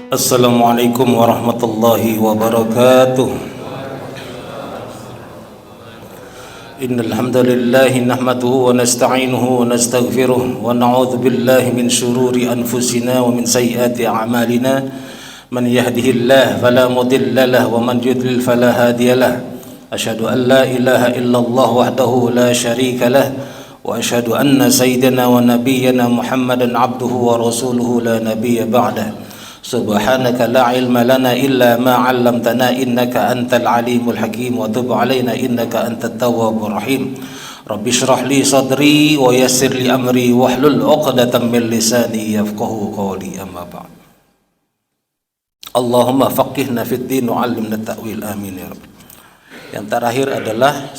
Assalamualaikum warahmatullahi wabarakatuh. Innal hamdalillah nahmaduhu wa nasta'inuhu wa nastaghfiruh wa na'udzu billahi min shururi anfusina wa min sayyiati a'malina. Man yahdihillahu fala mudilla lahu wa man yudlil fala hadiya lahu. Asyhadu an la ilaha illallah wahdahu la syarika lahu wa asyhadu anna sayyidana wa nabiyyana Muhammadan abduhu wa rasuluhu la nabiyya ba'dahu. Subhanaka la ilma lana illa ma 'allamtana innaka antal alimul hakim wa tub 'alaina innaka antat tawwabur rahim. Rabbi shrah li sadri wa yassir li amri wahlul 'uqdatam min lisani yafqahu qawli, amma ba'd. Allahumma faqihna fid din wa 'allimna ta'wil, amin ya rabb. Yang terakhir adalah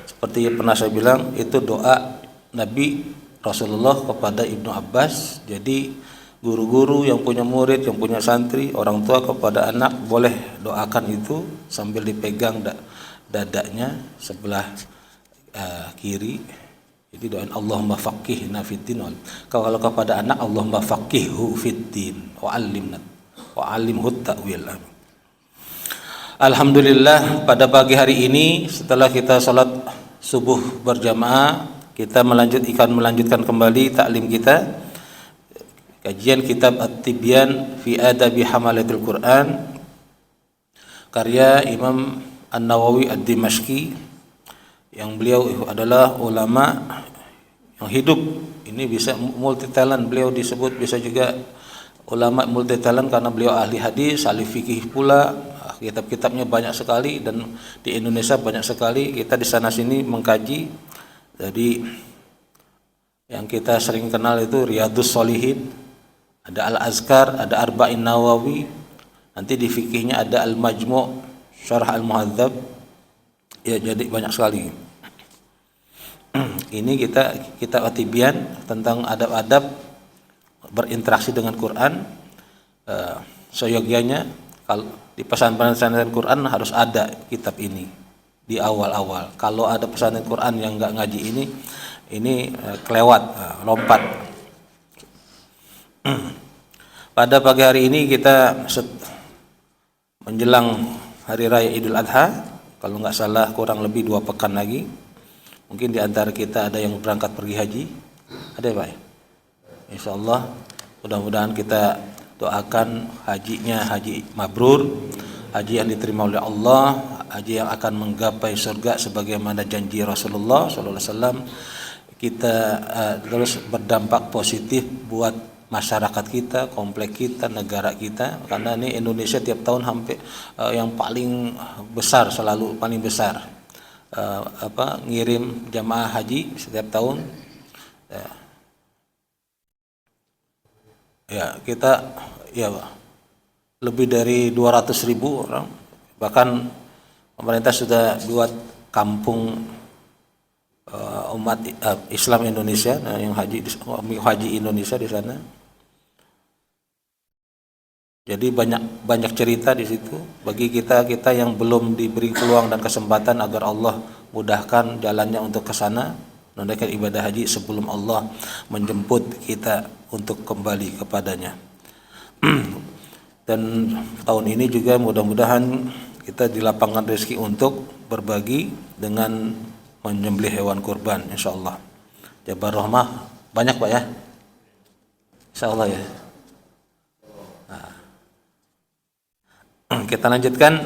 seperti yang pernah saya bilang, itu doa Nabi Rasulullah kepada Ibnu Abbas. Jadi guru-guru yang punya murid, yang punya santri, orang tua kepada anak boleh doakan itu sambil dipegang dadanya sebelah kiri. Jadi doain Allahumma faqihna fiddin. Kalau kepada anak, Allahumma faqihhu fiddin wa 'allimhu ta'wil. Alhamdulillah, pada pagi hari ini setelah kita salat subuh berjamaah, kita melanjutkan kembali taklim kita, kajian kitab At-Tibyan fi Adabi Hamalatul Quran, karya Imam An-Nawawi Ad-Dimashqi, yang beliau adalah ulama yang hidup. Ini bisa multi talent, beliau disebut bisa juga ulama multi talent karena beliau ahli hadis, ahli fikih pula. Kitab-kitabnya banyak sekali dan di Indonesia banyak sekali. Kita di sana sini mengkaji. Jadi yang kita sering kenal itu Riyadhus Shalihin, ada Al-Azkar, ada Arba'in Nawawi, nanti di fikihnya ada Al-Majmu', Syarah Al-Muhadzab. Ya, jadi banyak sekali. Ini kita At-Tibyan tentang adab-adab berinteraksi dengan Quran. Seyogyanya kalau di pesantren Quran harus ada kitab ini di awal-awal. Kalau ada pesantren Quran yang nggak ngaji ini kelewat, lompat. Pada pagi hari ini kita menjelang Hari Raya Idul Adha, kalau nggak salah kurang lebih 2 pekan lagi. Mungkin di antara kita ada yang berangkat pergi haji. Ada ya Pak? Insya Allah, mudah-mudahan kita doakan hajinya haji mabrur, haji yang diterima oleh Allah, haji yang akan menggapai surga sebagaimana janji Rasulullah SAW. Kita terus berdampak positif buat masyarakat kita, komplek kita, negara kita, karena ini Indonesia tiap tahun hampir yang paling besar, selalu paling besar ngirim jamaah haji setiap tahun. Ya, kita lebih dari 200.000 orang. Bahkan pemerintah sudah buat kampung umat Islam Indonesia, yang haji Indonesia di sana. Jadi banyak cerita di situ bagi kita yang belum diberi peluang dan kesempatan, agar Allah mudahkan jalannya untuk ke sana menunaikan ibadah haji sebelum Allah menjemput kita untuk kembali kepadanya. Dan tahun ini juga mudah-mudahan kita dilapangkan rezeki untuk berbagi dengan menyembelih hewan kurban, insyaallah. Jabar Rahmah banyak Pak ya, insyaallah ya. Nah, kita lanjutkan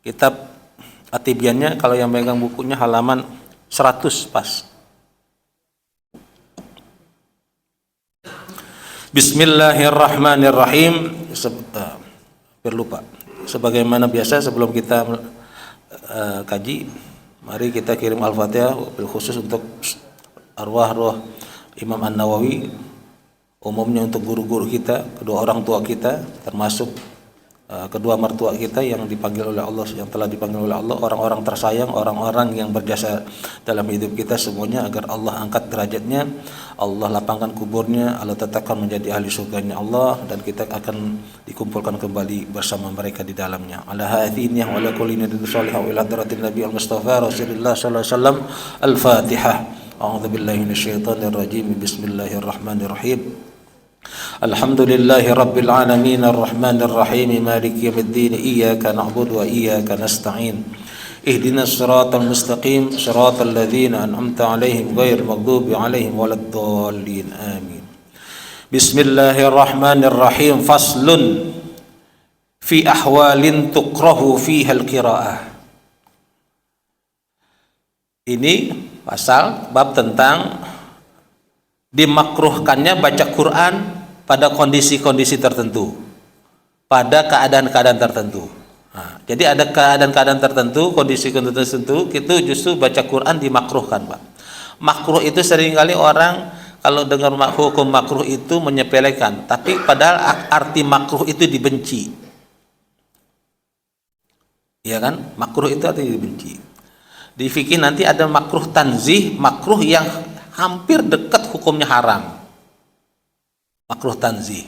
kitab At-Tibyannya. Kalau yang megang bukunya halaman 100 pas. Bismillahirrahmanirrahim. Berlupa. Sebagaimana biasa sebelum kita kaji, mari kita kirim Al-Fatihah bil khusus untuk arwah Imam An-Nawawi, umumnya untuk guru-guru kita, kedua orang tua kita, termasuk kedua mertua kita yang dipanggil oleh Allah, yang telah dipanggil oleh Allah, orang-orang tersayang, orang-orang yang berjasa dalam hidup kita semuanya, agar Allah angkat derajatnya, Allah lapangkan kuburnya, Allah tetapkan menjadi ahli surganya Allah, dan kita akan dikumpulkan kembali bersama mereka di dalamnya. Ala hadhihi wa ala kulli nabiyyin shalihah wa ila hadratin nabiy al-mustafa Rasulullah sallallahu alaihi wasallam. Al-Fatihah. A'udzu billahi minasyaitonir rajim. Bismillahirrahmanirrahim. Alhamdulillahi rabbil alamin arrahmanir rahim maliki yaumiddin iyyaka na'budu wa iyyaka nasta'in ihdinas siratal mustaqim siratal ladzina an'amta 'alaihim ghairil maghdubi 'alaihim waladdallin amin. Bismillahirrahmanirrahim. Faslun fi ahwalin tukrahu fiha al-qiraah. Ini pasal bab tentang dimakruhkannya baca Quran pada kondisi-kondisi tertentu, pada keadaan-keadaan tertentu. Nah, jadi ada keadaan-keadaan tertentu, kondisi-kondisi tertentu, itu justru baca Quran dimakruhkan, Pak. Makruh itu seringkali orang kalau dengar hukum makruh itu menyepelekan, tapi padahal arti makruh itu dibenci. Iya kan? Makruh itu artinya dibenci. Di fikih nanti ada makruh tanzih, makruh yang hampir dekat hukumnya haram. Makruh tanzih.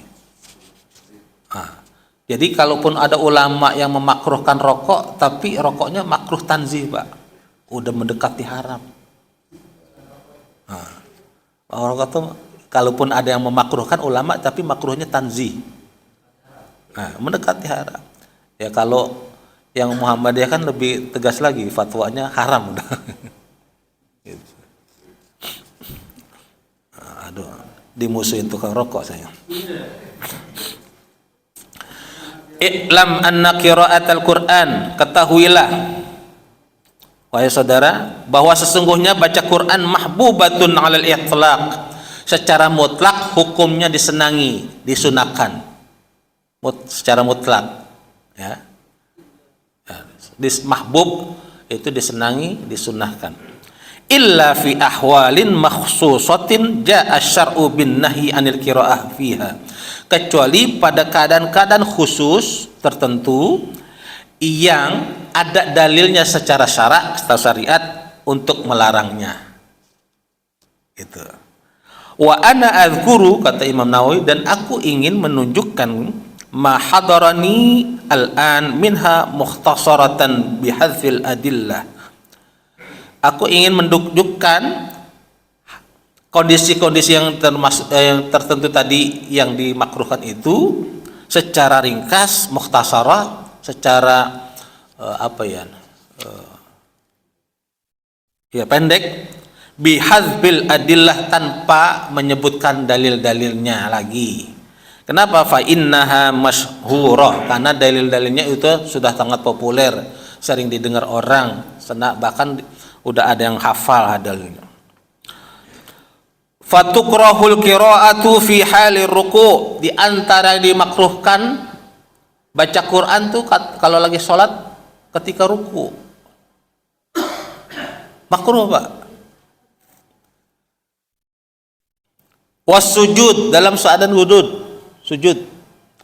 Nah, jadi kalaupun ada ulama yang memakruhkan rokok, tapi rokoknya makruh tanzih, Pak, udah mendekati haram. Nah, rokok tuh kalaupun ada yang memakruhkan ulama, tapi makruhnya tanzih. Nah, mendekati haram. Ya kalau yang Muhammadiyah kan lebih tegas lagi, fatwanya haram udah. Gitu. Aduh, dimusuhin tukang rokok saya. I'lam anna qiraatal Qur'an, ketahuilah wahai saudara bahwa sesungguhnya baca Quran mahbubatun 'alal itlaq, secara mutlak hukumnya disenangi, disunahkan. Secara mutlak, ya. Mahbub itu disenangi, disunahkan. Illa fi ahwalin makhsusatin jaa syar'u bin nahyi anil qiraah fiha, kecuali pada keadaan-keadaan khusus tertentu yang ada dalilnya secara syariat untuk melarangnya. Gitu. Wa ana adzkuru, kata Imam Nawawi, dan aku ingin menunjukkan ma hadarani al-an minha mukhtasaratan bihadzil adillah. Aku ingin menunjukkan kondisi-kondisi yang tertentu tadi yang dimakruhkan itu secara ringkas, mukhtasara, secara pendek, bihadzbil adillah, tanpa menyebutkan dalil-dalilnya lagi. Kenapa? Fa innaha masyhurah, karena dalil-dalilnya itu sudah sangat populer, sering didengar orang, bahkan udah ada yang hafal dalilnya. Fatukrahul qiraatu fi halir ruku', di antara dimakruhkan baca Quran tuh kalau lagi sholat ketika ruku. Makruh, Pak. Was sujud, dalam keadaan sujud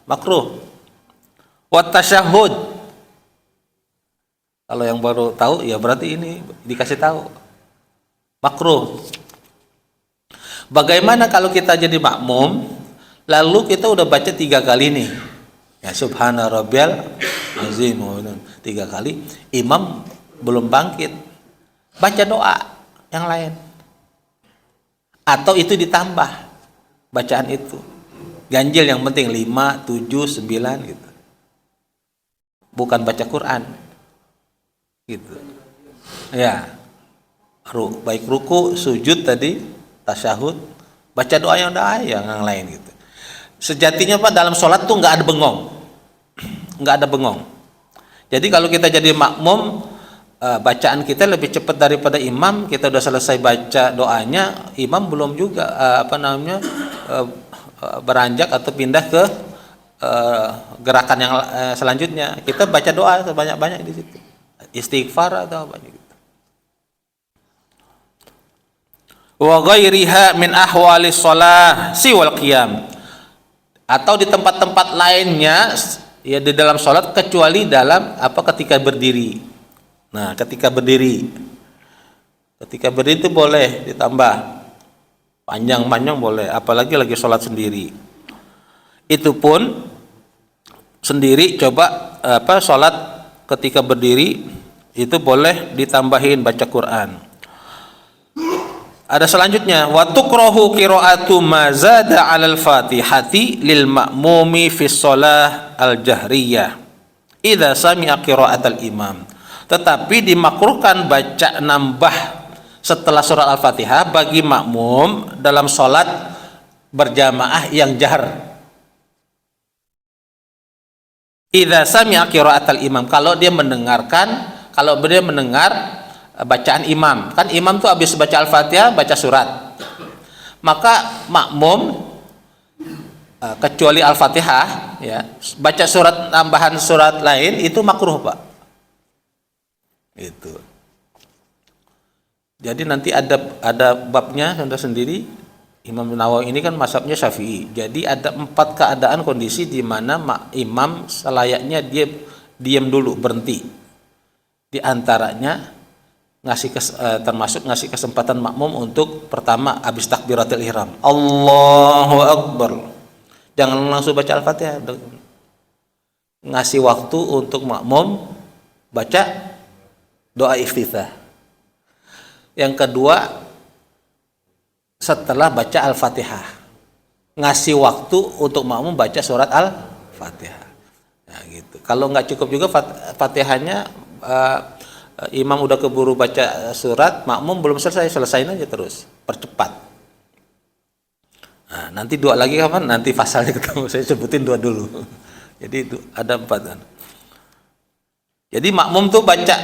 makruh. Wat tasyahud, kalau yang baru tahu ya berarti ini dikasih tahu, makruh. Bagaimana kalau kita jadi makmum lalu kita udah baca 3 kali nih, ya subhana rabbiyal azim 3 kali, imam belum bangkit, baca doa yang lain, atau itu ditambah bacaan itu, ganjil, yang penting 5, 7, 9 gitu, bukan baca Quran gitu ya. Baik ruku, sujud tadi, tasyahud, baca doa yang lain gitu. Sejatinya, Pak, dalam sholat tuh nggak ada bengong. Jadi kalau kita jadi makmum, bacaan kita lebih cepat daripada imam. Kita udah selesai baca doanya, imam belum juga beranjak atau pindah ke gerakan yang selanjutnya. Kita baca doa sebanyak-banyak di situ, istighfar atau apa gitu. Wa ghairiha min ahwalis shalah siwal qiyam, atau di tempat-tempat lainnya ya di dalam sholat kecuali dalam ketika berdiri. Nah, ketika berdiri itu boleh ditambah panjang-panjang, boleh, apalagi lagi sholat sendiri. Itu pun sendiri, coba sholat ketika berdiri itu boleh ditambahin baca Quran. Ada selanjutnya, wa tukrahu qiraatu ma zada 'alal Fatihati lil ma'mumi fi shalah al-jahriyah idza sami'a qiraatal imam. Tetapi dimakruhkan baca nambah setelah surat Al-Fatihah bagi makmum dalam salat berjamaah yang jahar. Idza sami'a qiraatal imam, kalau dia mendengar bacaan imam. Kan imam tuh habis baca Al-Fatihah baca surat. Maka makmum kecuali Al-Fatihah ya, baca surat tambahan surat lain itu makruh, Pak. Itu. Jadi nanti ada babnya sendiri. Imam Nawawi ini kan mazhabnya Syafi'i. Jadi ada 4 keadaan kondisi di mana imam selayaknya dia diam dulu, berhenti. Di antaranya termasuk ngasih kesempatan makmum untuk pertama habis takbiratul ihram, Allahu Akbar, jangan langsung baca Al-Fatihah, ngasih waktu untuk makmum baca doa iftitah. Yang kedua, setelah baca Al-Fatihah ngasih waktu untuk makmum baca surat Al-Fatihah. Nah, gitu. Kalau nggak cukup juga Fatihahnya, imam udah keburu baca surat, makmum belum selesain aja terus, percepat. Nah, nanti 2 lagi kapan? Nanti pasalnya ketemu, saya sebutin 2 dulu. Jadi itu ada 4 kan. Jadi makmum tuh baca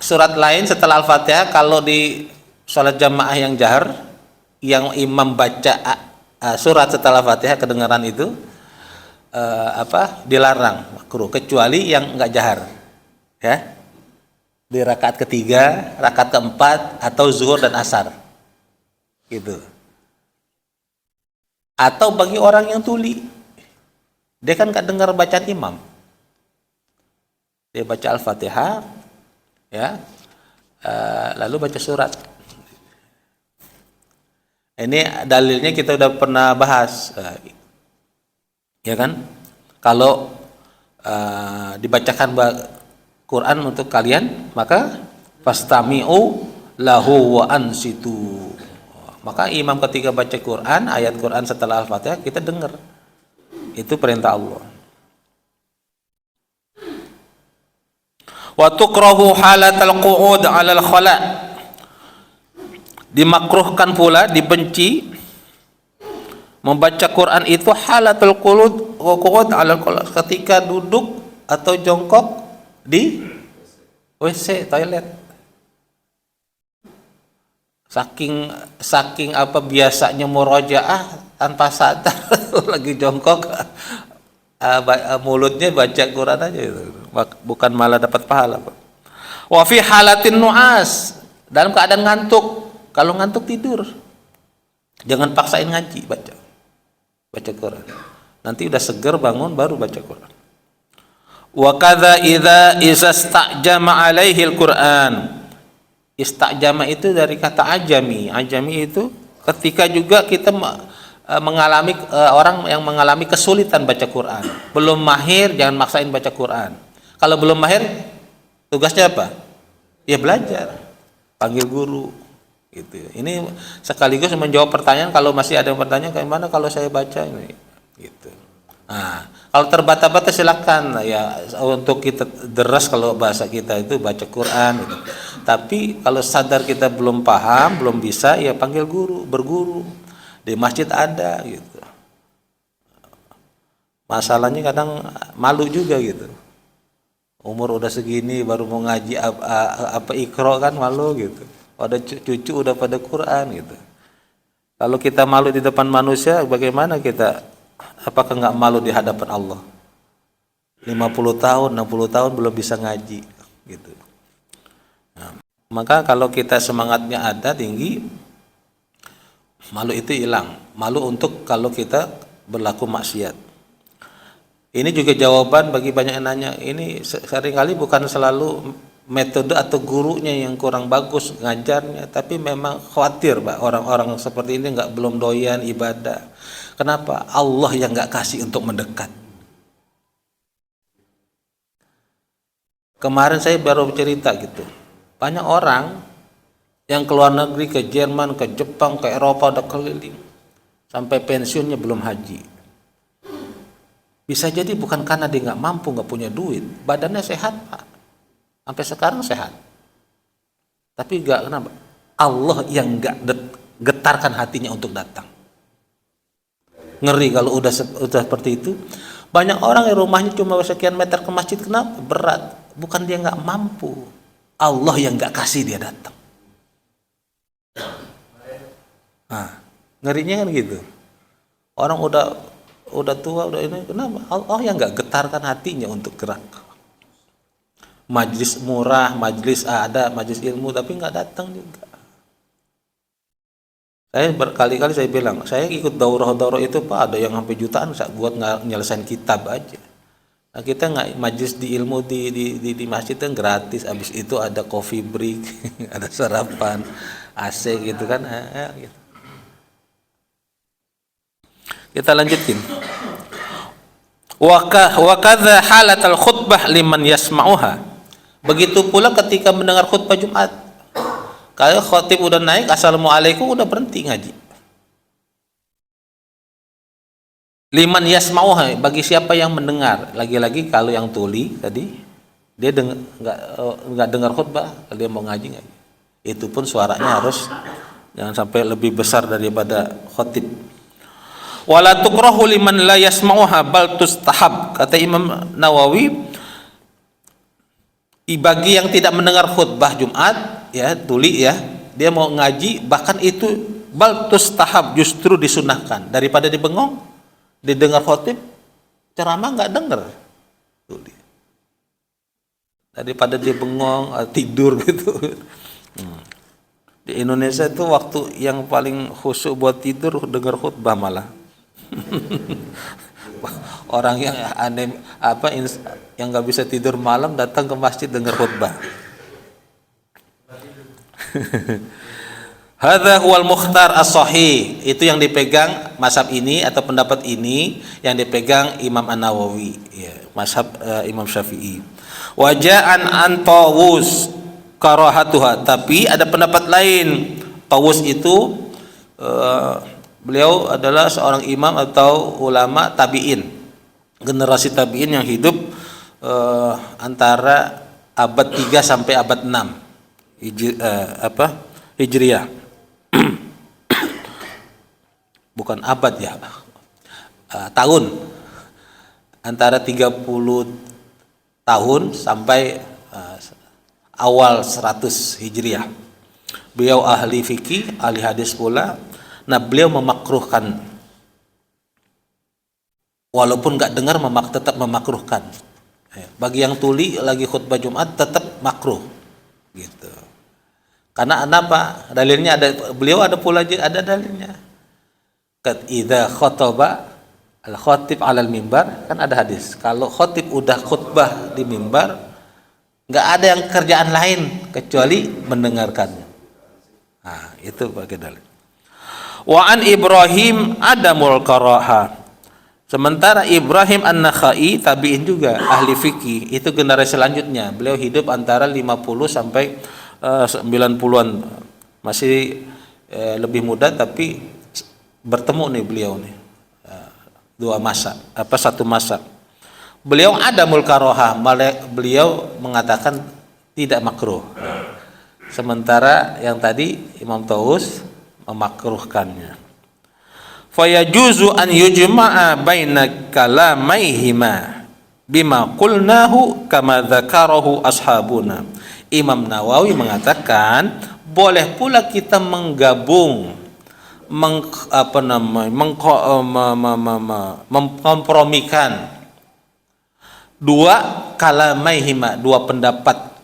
surat lain setelah Al-Fatihah kalau di sholat jamaah yang jahar, yang imam baca surat setelah Al-Fatihah kedengaran itu dilarang, makruh, kecuali yang enggak jahar. Ya. Di rakaat ketiga, rakaat keempat, atau zuhur dan asar, gitu. Atau bagi orang yang tuli, dia kan nggak dengar bacaan imam, dia baca Al-Fatihah, ya, lalu baca surat. Ini dalilnya kita udah pernah bahas, ya kan? Kalau dibacakan Quran untuk kalian, maka fastami'u lahu wa ansitu. Maka imam ketika baca Quran, ayat Quran setelah Al-Fatihah, kita dengar. Itu perintah Allah. Wa tukrahu halatal qu'ud 'alal khala. Dimakruhkan pula, dibenci membaca Quran itu halatul qu'ud 'alal khala, ketika duduk atau jongkok di WC, toilet. Saking apa biasanya murojaah tanpa sadar lagi jongkok, mulutnya baca Quran aja itu. Bukan malah dapat pahala. Wa fi halatin nu'as, dalam keadaan ngantuk. Kalau ngantuk tidur, jangan paksain ngaji, baca Quran. Nanti udah seger bangun baru baca Quran. Wa kadza idza istajama alaihi al-Qur'an. Istajama itu dari kata ajami. Ajami itu ketika juga kita mengalami orang yang mengalami kesulitan baca Quran. Belum mahir, jangan maksain baca Quran. Kalau belum mahir, tugasnya apa? Ya belajar, panggil guru, gitu. Ini sekaligus menjawab pertanyaan, kalau masih ada yang bertanya, kayak mana kalau saya baca ini, gitu. Nah, kalau terbata-bata silakan ya, untuk kita deras kalau bahasa kita itu baca Quran gitu. Tapi kalau sadar kita belum paham, belum bisa, ya panggil guru, berguru. Di masjid ada gitu. Masalahnya kadang malu juga gitu. Umur udah segini baru mau ngaji apa ikro kan malu gitu. Ada cucu udah pada Quran gitu. Kalau kita malu di depan manusia, bagaimana kita? Apakah nggak malu di hadapan Allah? 50 tahun, 60 tahun belum bisa ngaji gitu. Nah, maka kalau kita semangatnya ada tinggi, malu itu hilang. Malu untuk kalau kita berlaku maksiat. Ini juga jawaban bagi banyak yang nanya. Ini seringkali bukan selalu metode atau gurunya yang kurang bagus ngajarnya, tapi memang khawatir, Pak, orang-orang seperti ini belum doyan ibadah. Kenapa? Allah yang nggak kasih untuk mendekat. Kemarin saya baru cerita gitu. Banyak orang yang keluar negeri, ke Jerman, ke Jepang, ke Eropa, udah keliling sampai pensiunnya belum haji. Bisa jadi bukan karena dia nggak mampu, nggak punya duit, badannya sehat Pak, sampai sekarang sehat. Tapi nggak, kenapa? Allah yang nggak getarkan hatinya untuk datang. Ngeri kalau udah seperti itu. Banyak orang yang rumahnya cuma sekian meter ke masjid, kenapa? Berat. Bukan dia nggak mampu, Allah yang nggak kasih dia datang. Nah, ngerinya kan gitu. Orang udah tua, udah ini, kenapa? Allah yang nggak getarkan hatinya untuk gerak. Majlis murah, majlis ada, majlis ilmu, tapi nggak datang juga. Saya berkali-kali saya bilang, saya ikut daurah itu Pak, ada yang sampai jutaan buat nyelesain kitab aja. Nah, kita nggak majlis di ilmu di masjid itu gratis, habis itu ada coffee break, ada sarapan, AC gitu kan, gitu. Kita lanjutin. Wa kadza halatal khutbah liman yasma'uha. Begitu pula ketika mendengar khutbah Jumat. Kalau khatib udah naik, assalamualaikum, udah berhenti ngaji. Liman yasma'uha, bagi siapa yang mendengar. Lagi-lagi kalau yang tuli tadi dia nggak dengar khutbah, kalau dia mau ngaji ngaji. Itu pun suaranya harus jangan sampai lebih besar daripada khatib. Wala tukrahu liman la yasma'uha bal tustahab. Kata Imam Nawawi, bagi yang tidak mendengar khutbah Jumat, ya tuli ya, dia mau ngaji, bahkan itu bal tustahab, justru disunahkan daripada dibengong, didengar khotib ceramah nggak dengar, tuli. Daripada dia bengong tidur gitu. Di Indonesia itu waktu yang paling khusyuk buat tidur dengar khutbah malah. Orang yang aneh yang nggak bisa tidur malam datang ke masjid dengar khutbah. Hadza huwal mukhtar as-sahih, itu yang dipegang mazhab ini atau pendapat ini yang dipegang Imam An-Nawawi, ya, mazhab Imam Syafi'i. Waja'an an Tawus karahatuha, tapi ada pendapat lain. Tawus itu beliau adalah seorang imam atau ulama tabi'in, generasi tabi'in yang hidup antara abad 3 sampai abad 6 Hijriah. Bukan abad ya, tahun, antara 30 tahun sampai awal 100 Hijriah. Beliau ahli fikih, ahli hadis pula. Nah, beliau memakruhkan, walaupun nggak dengar tetap memakruhkan. Bagi yang tuli lagi khutbah Jumat tetap makruh, gitu. Karena apa? Dalilnya ada, beliau ada pula ada dalilnya. Idza khotaba al khatib alal mimbar, kan ada hadis. Kalau khatib udah khutbah di mimbar, nggak ada yang kerjaan lain kecuali mendengarkannya. Nah, itu pakai dalil. Wa an Ibrahim adamul karaha. Sementara Ibrahim An-Nakhai tabi'in juga ahli fikih, itu generasi selanjutnya. Beliau hidup antara 50 sampai 90-an. Masih lebih muda, tapi bertemu nih beliau nih. Satu masa. Beliau adamul karaha, beliau mengatakan tidak makruh. Sementara yang tadi Imam Tawus memakruhkannya. Fayajuzu an yujma'a baina kalamaihima bima qulnahu kama dzakarahu ashabuna. Imam Nawawi mengatakan boleh pula kita menggabung mengkompromikan dua kalamaihima, dua pendapat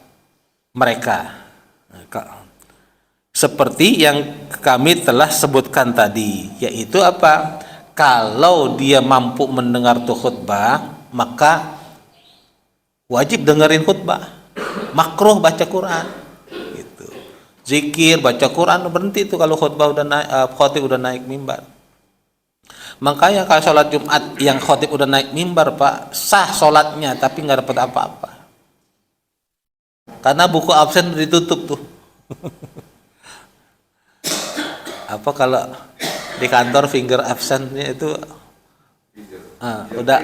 mereka, seperti yang kami telah sebutkan tadi, yaitu apa? Kalau dia mampu mendengar tuh khutbah, maka wajib dengerin khutbah. Makruh baca Quran, gitu. Zikir, baca Quran berhenti tuh kalau khutbah udah naik, khatib udah naik mimbar. Makanya kalau sholat Jumat yang khatib udah naik mimbar, Pak, sah sholatnya, tapi nggak dapat apa-apa. Karena buku absen ditutup tuh. apa kalau di kantor finger absentnya itu udah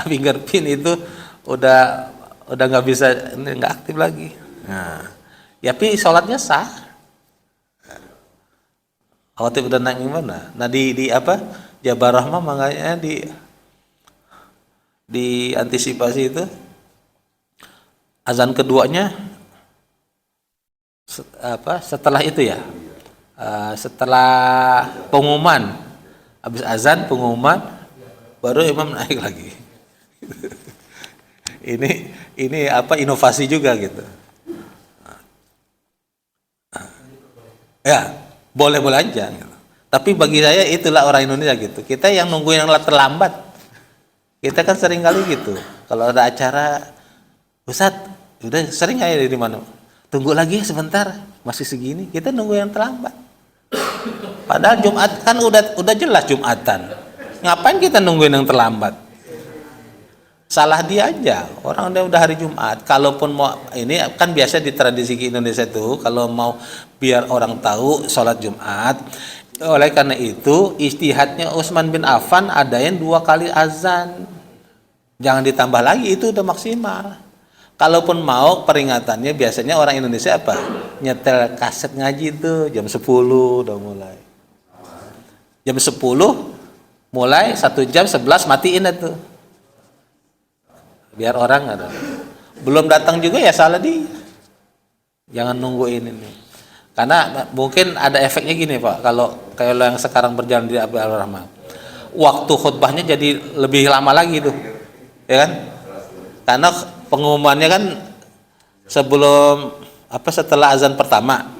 fingerprint itu udah nggak bisa, nggak aktif lagi. Nah, ya tapi sholatnya sah. Khawatir udah naik gimana? Nah di apa Jabar Rahmah makanya di antisipasi itu azan keduanya setelah itu ya, setelah pengumuman, habis azan pengumuman baru imam naik lagi. ini apa inovasi juga gitu. Ya boleh-boleh aja gitu. Tapi bagi saya itulah orang Indonesia gitu. Kita yang nunggu yang terlambat. Kita kan sering kali gitu. Kalau ada acara, Ustadz, udah sering aja di mana? Tunggu lagi sebentar, masih segini. Kita nunggu yang terlambat. Padahal Jumat kan udah jelas Jumatan. Ngapain kita nungguin yang terlambat? Salah dia aja. Orang udah hari Jumat. Kalaupun mau ini kan biasa di tradisi Indonesia tuh kalau mau biar orang tahu sholat Jumat. Oleh karena itu ijtihadnya Utsman bin Affan adain 2 kali azan. Jangan ditambah lagi, itu udah maksimal. Kalaupun mau peringatannya biasanya orang Indonesia apa? Nyetel kaset ngaji tuh jam 10 udah mulai. Jam 10 mulai 1 jam 11 matiin itu. Biar orang ada. Belum datang juga ya salah dia. Jangan nungguin ini. Karena mungkin ada efeknya gini Pak, kalau yang sekarang berjalan di Abu Al-Rahman. Waktu khutbahnya jadi lebih lama lagi tuh. Ya kan? Karena pengumumannya kan setelah azan pertama.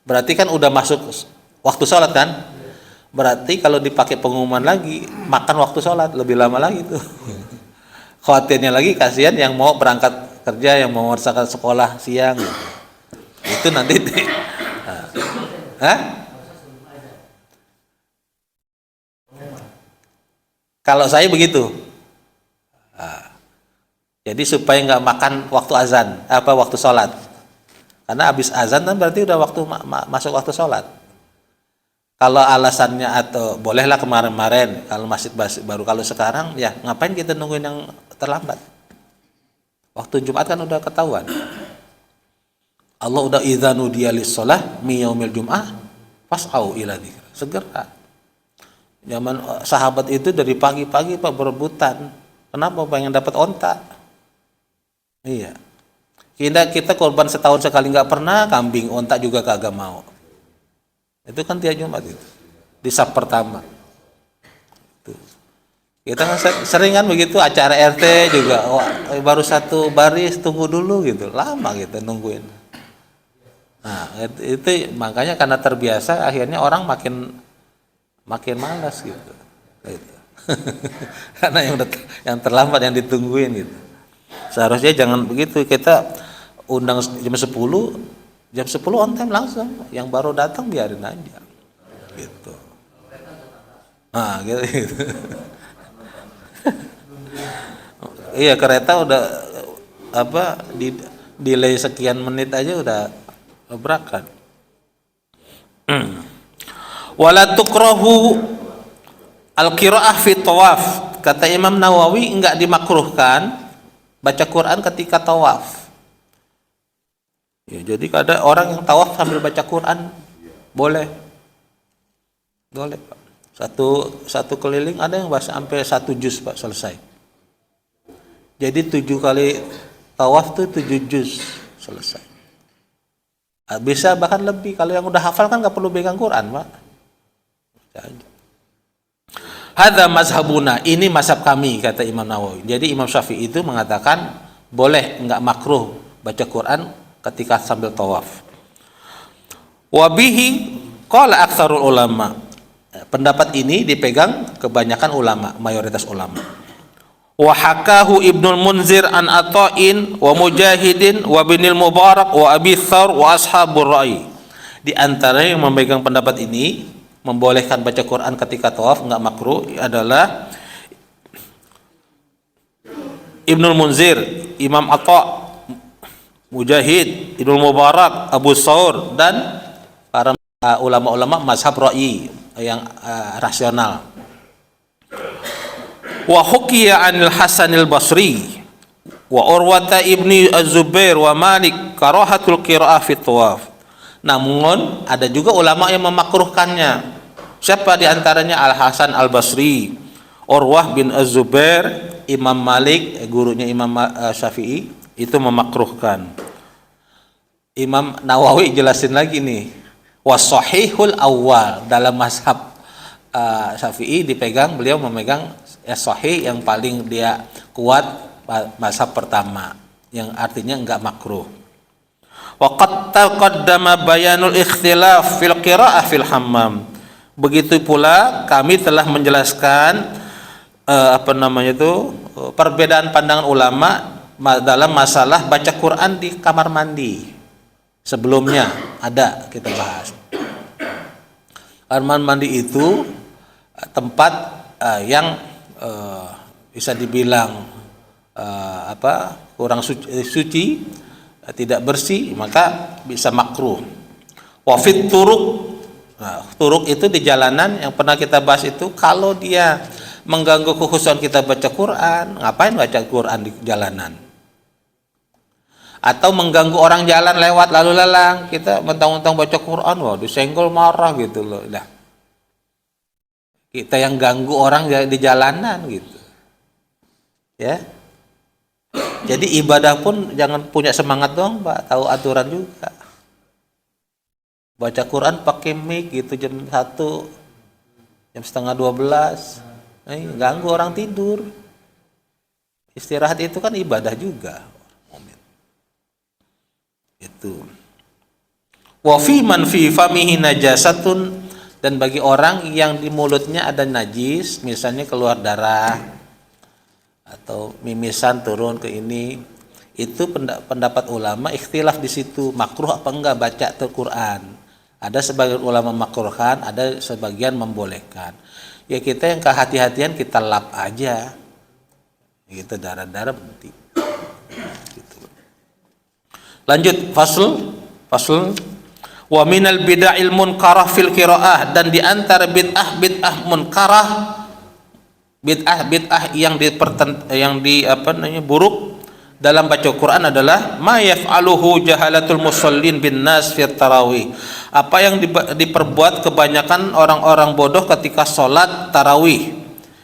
Berarti kan udah masuk waktu sholat kan? Berarti kalau dipakai pengumuman lagi, makan waktu sholat lebih lama lagi tuh. Khawatirnya lagi kasihan yang mau berangkat kerja, yang mau mengerjakan sekolah siang gitu. Itu nanti kalau saya begitu. Jadi supaya nggak makan waktu azan, waktu sholat. Karena habis azan kan berarti udah waktu masuk waktu sholat. Kalau alasannya atau bolehlah kemarin-kemarin kalau masjid baru, kalau sekarang ya ngapain kita nungguin yang terlambat? Waktu Jumat kan udah ketahuan. Allah udah idza nudiya lis-shalah mi yaumil jum'ah fas'au ila dzikr. Segera. Zaman sahabat itu dari pagi-pagi Pak berebutan. Kenapa? Pengen dapat onta. Iya. Kita korban setahun sekali nggak pernah, kambing onta juga kagak mau. Itu kan tiap Jumat itu di saf pertama. Kita kan sering kan begitu acara RT juga baru 1 baris tunggu dulu gitu, lama gitu nungguin. Nah itu makanya karena terbiasa akhirnya orang makin malas gitu. Karena yang terlambat yang ditungguin gitu. Seharusnya jangan begitu, kita undang jam 10 on time langsung, yang baru datang biarin aja gitu. Nah gitu. Iya, kereta udah delay sekian menit aja udah berangkat. Wala tukrahu al-qiraah fi tawaf. Kata Imam Nawawi enggak dimakruhkan baca Quran ketika tawaf. Ya, jadi ada orang yang tawaf sambil baca Quran boleh Pak. Satu keliling ada yang bahasa sampai 1 juz Pak selesai. Jadi 7 kali tawaf tuh 7 juz selesai. Bisa bahkan lebih. Kalau yang udah hafal kan nggak perlu pegang Quran Pak. Hadza mazhabuna, ini mazhab kami kata Imam Nawawi. Jadi Imam Syafi'i itu mengatakan boleh, nggak makruh baca Quran ketika sambil tawaf. Wabihi qala aktsarul ulama. Pendapat ini dipegang kebanyakan ulama, mayoritas ulama. Wa hakahu Ibnul Munzir an Ata'in wa Mujahidin wa Ibnul Mubarak wa Abi Tsar wa ashabur ra'i. Di antara yang memegang pendapat ini membolehkan baca Quran ketika tawaf enggak makruh adalah Ibnul Munzir, Imam Atha', Mujahid, Ibnul Mubarak, Abu Thawr dan para ulama-ulama mazhab ra'yi yang rasional. Wa hukiya 'anil Hasanil Basri wa Urwata ibni Az-Zubair wa Malik karahatul qira'ah fit tawaf. Namun ada juga ulama yang memakruhkannya. Siapa di antaranya? Al Hasan Al Basri, Urwah bin Az-Zubair, Imam Malik, gurunya Imam Syafi'i itu memakruhkan. Imam Nawawi jelasin lagi nih, wasahihul awal, dalam mazhab Syafi'i beliau memegang sahih yang paling dia kuat, mazhab pertama yang artinya enggak makruh. Wa qad taqaddama bayanul ikhtilaf fil qira'ah fil hammam. Begitu pula kami telah menjelaskan perbedaan pandangan ulama dalam masalah baca Quran di kamar mandi. Sebelumnya ada kita bahas. Kamar mandi itu tempat yang bisa dibilang kurang suci, tidak bersih, maka bisa makruh. Wa fit turuq. Nah, turuk itu di jalanan yang pernah kita bahas itu, kalau dia mengganggu kekhusyuan kita baca Quran, ngapain baca Quran di jalanan? Atau mengganggu orang jalan lewat lalu lalang, kita mentang-mentang baca Quran, wah disenggol marah gitu loh. Nah, kita yang ganggu orang di jalanan gitu. Ya. Jadi ibadah pun jangan punya semangat dong, Pak, tahu aturan juga. Baca Quran pakai mic gitu jam 1, jam setengah 12, ganggu orang tidur. Istirahat itu kan ibadah juga. Itu. Wa fi man fi famihi najasatun, dan bagi orang yang di mulutnya ada najis, misalnya keluar darah atau mimisan turun ke ini, itu pendapat ulama ikhtilaf di situ, makruh apa enggak baca Al-Quran. Ada sebagian ulama makruhkan, ada sebagian membolehkan. Ya kita yang kehati-hatian kita lap aja. Gitu, darah-darah berhenti. Gitu. Lanjut fasl. Wa minal bid'il munkarah fil qiraah, dan di antara bid'ah munkarah, bid'ah yang buruk dalam baca Quran adalah ma yaf'aluhu jahalatul musallin bin nas fi tarawih. Apa yang diperbuat kebanyakan orang-orang bodoh ketika sholat tarawih.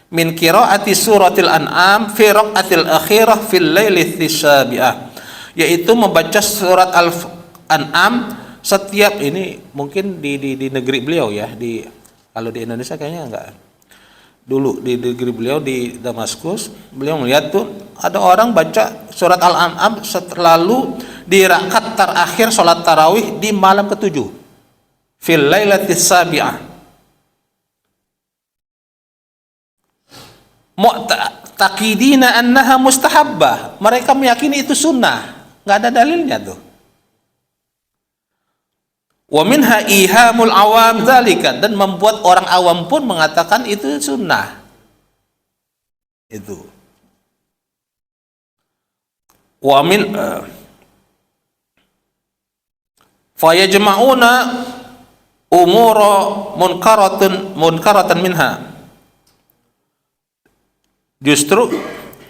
Min qiraati suratil an'am fi raqatil akhirah fil lailil sabi'ah, yaitu membaca surat al-an'am setiap, ini mungkin di negeri beliau ya, kalau di Indonesia kayaknya enggak. Dulu di negeri beliau di Damaskus, beliau melihat tuh ada orang baca surat Al-An'am selalu di rakaat terakhir sholat tarawih di malam ke-7, fil lailatis sabi'ah, mu'taqidina annaha mustahabbah. Mereka meyakini itu sunnah, nggak ada dalilnya tuh. Wa minha ihamul awam dzalika, dan membuat orang awam pun mengatakan itu sunnah. Itu. Wa min fayajma'una umura munkaratan minha. Justru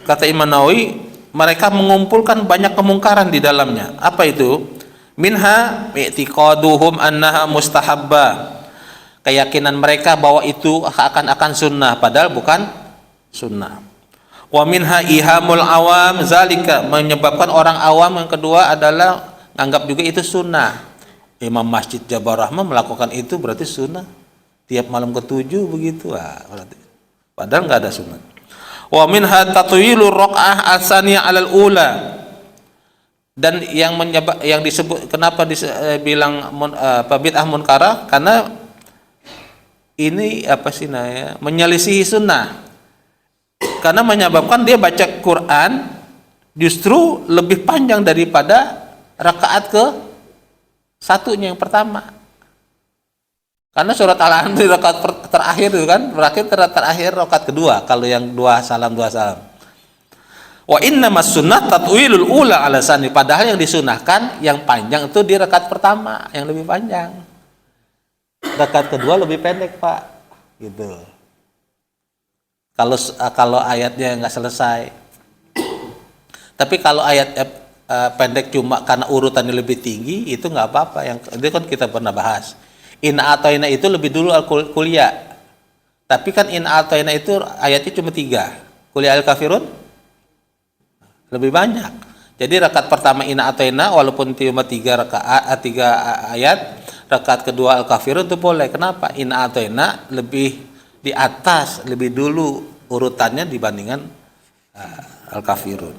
kata Imam Nawawi, mereka mengumpulkan banyak kemungkaran di dalamnya. Apa itu? Minha i'tiqaduhum annaha mustahabbah, keyakinan mereka bahwa itu akan sunnah padahal bukan sunnah. Wa minha ihamul awam zalika, menyebabkan orang awam yang kedua adalah anggap juga itu sunnah. Imam Masjid Jabar Rahmah melakukan itu berarti sunnah, tiap malam ke-7 begitu, berarti padahal nggak ada sunnah. Wa minha tatwilur raq'ah as-saniyah 'alal ula, dan yang disebut kenapa bilang bid'ah munkarah, karena ini menyelisihi sunnah, karena menyebabkan dia baca Quran justru lebih panjang daripada rakaat satunya yang pertama, karena surat Al-An'am di rakaat terakhir itu kan berarti terakhir rakaat kedua, kalau yang dua salam. Wa innamas sunnah tatwilul ula ala sani, padahal yang disunahkan yang panjang itu di rakaat pertama yang lebih panjang. rakaat kedua lebih pendek, Pak. Gitu. Kalau ayatnya nggak selesai. Tapi kalau ayat pendek cuma karena urutannya lebih tinggi, itu nggak apa-apa. Yang itu kan kita pernah bahas. Inna atoina itu lebih dulu kuliah. Tapi kan inna atoina itu ayatnya cuma 3. Kuliah al-kafirun lebih banyak. Jadi rakaat pertama inna atoina walaupun cuma 3 ayat, rakaat kedua al-kafirun itu boleh. Kenapa? Inna atoina lebih di atas, lebih dulu urutannya dibandingkan al-kafirun.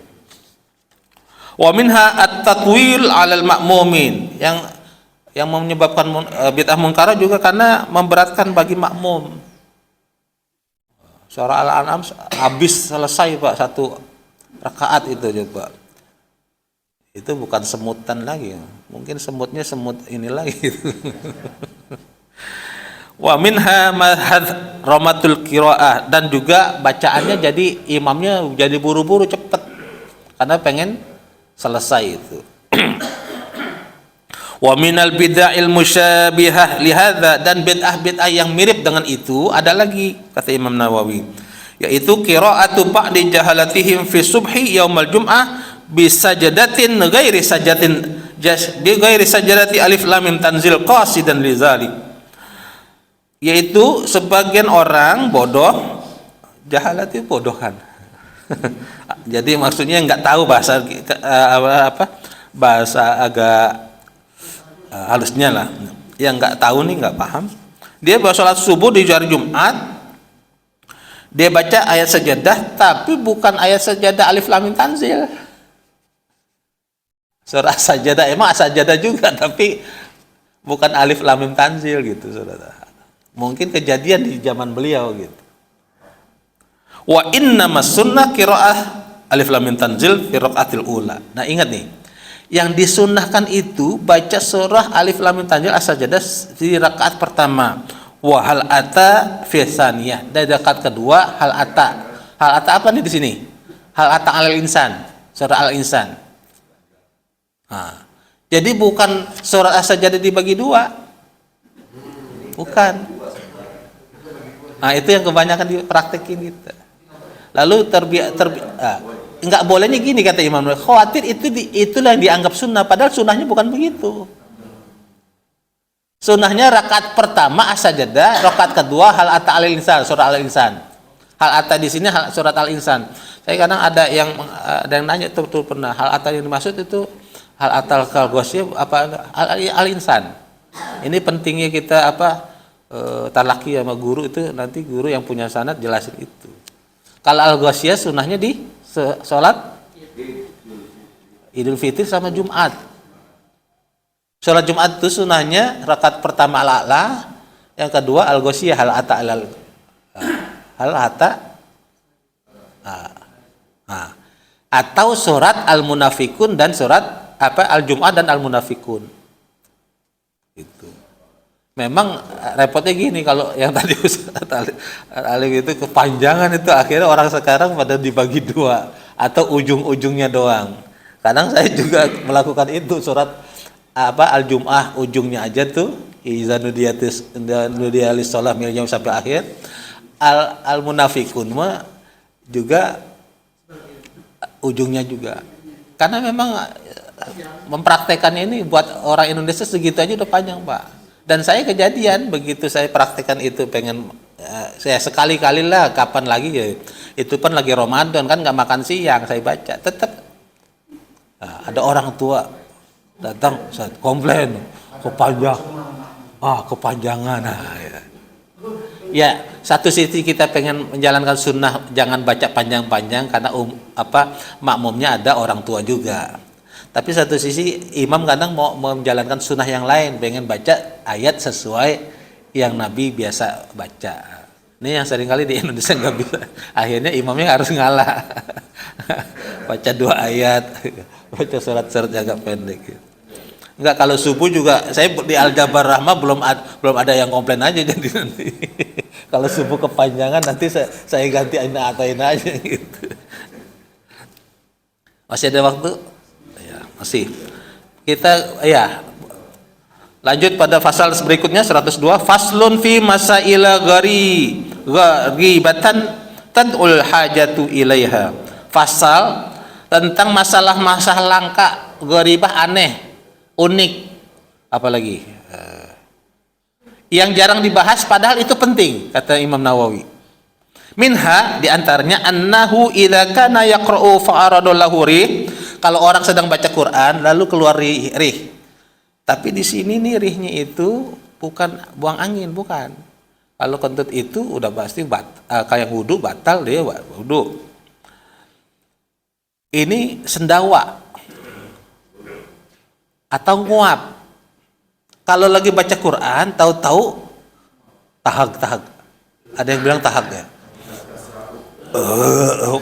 Wa minha at-tatwil 'alal ma'mumin, yang menyebabkan bid'ah mungkar juga karena memberatkan bagi makmum. Surah Al-An'am habis selesai, Pak, 1 rakaat itu coba. Itu bukan semutan lagi. Mungkin semutnya semut ini lagi. Wa minha madhad ramatul qiraah, dan juga bacaannya jadi imamnya jadi buru-buru cepet karena pengen selesai itu. Wa minal bid'ahil musyabihah lihadza, dan bid'ah yang mirip dengan itu ada lagi kata Imam Nawawi, yaitu qiraatu ba'di jahalatihim fi subhi yaumal jum'ah bi sajadatin ghairi sajadati alif lam mim tanzil qasidan lizalik. Yaitu sebagian orang bodoh, jahalat itu bodohan. Jadi maksudnya nggak tahu bahasa bahasa agak halusnya lah. Yang nggak tahu nih, nggak paham. Dia bawa sholat subuh di hari Jumat, dia baca ayat sajadah, tapi bukan ayat sajadah alif lam mim tanzil. Surah sajadah emang sajadah juga, tapi bukan alif lam mim tanzil gitu, saudara. Mungkin kejadian di zaman beliau gitu. Wa innamas sunnah qiraah alif lam mim tanzil fi raqatil ula. Nah, ingat nih, yang disunnahkan itu baca surah alif lam mim tanzil as-sajadah di rakaat pertama. Wa hal ata fi tsaniyah, dari rakaat kedua hal ata. Hal ata apa nih di sini? Hal ata alal insan, surah al-insan. Nah, jadi bukan surah as-sajadah dibagi 2. Bukan. Nah, itu yang kebanyakan dipraktekin gitu. Lalu nggak bolehnya gini kata Imam Nawawi, khawatir itulah yang dianggap sunnah, padahal sunnahnya bukan begitu. Sunnahnya rakaat pertama as-sajadah, rakaat kedua hal ata alal insan, surah al-insan. Hal ata di sini surat al-insan. Saya kadang ada yang nanya tuh pernah, hal ata yang dimaksud itu hal atal kalgosnya apa al-insan. Ini pentingnya kita talaki sama guru itu, nanti guru yang punya sanad jelasin itu. Kalau al-ghasyiyah sunnahnya di sholat Idul Fitri sama Jumat. Sholat Jumat itu sunnahnya rakaat pertama al-a'la, yang kedua al-ghasyiyah hal ata atau surat al-munafikun dan surat al-Jum'ah dan al-munafikun. Itu. Memang repotnya gini, kalau yang tadi Ustaz Alif itu kepanjangan, itu akhirnya orang sekarang pada dibagi 2 atau ujung-ujungnya doang. Kadang saya juga melakukan itu, surat al-Jum'ah ujungnya aja tuh, iza nudiyalis shalah milnya sampai akhir. Al-munafikun mah juga ujungnya juga. Karena memang mempraktekannya ini buat orang Indonesia segitu aja udah panjang, Pak. Dan saya kejadian begitu saya praktekkan itu, pengen saya sekali-kali lah, kapan lagi ya, itu pun lagi Ramadan kan, nggak makan siang, saya baca tetap ada orang tua datang, saya komplain kepanjangan. Ya, satu sisi kita pengen menjalankan sunnah, jangan baca panjang-panjang karena makmumnya ada orang tua juga. Tapi satu sisi imam kadang mau menjalankan sunnah yang lain, pengen baca ayat sesuai yang Nabi biasa baca. Ini yang seringkali di Indonesia nggak bisa. Akhirnya imamnya harus ngalah. Baca 2 ayat, baca surat-surat agak pendek. Enggak, kalau subuh juga saya di Al-Jabar Rahmah belum ada yang komplain aja, jadi nanti kalau subuh kepanjangan nanti saya ganti aina aja gitu. Masih ada waktu? Ya, masih. Kita Lanjut pada pasal berikutnya 102, faslun fi masaila gharibatan tad'ul hajatu ilaiha. Pasal tentang masalah-masalah langka, gharibah, aneh, unik, apalagi yang jarang dibahas padahal itu penting, kata Imam Nawawi. Minha, diantaranya annahu idza kana yaqra'u fa'aradu lahu rih, kalau orang sedang baca Quran lalu keluar rih. Tapi di sini nih rihnya itu bukan buang angin, bukan. Kalau kentut itu udah pasti kayak wudu, batal dia wudu. Ini sendawa atau nguap. Kalau lagi baca Quran, tahu-tahu tahag. Ada yang bilang tahag ya.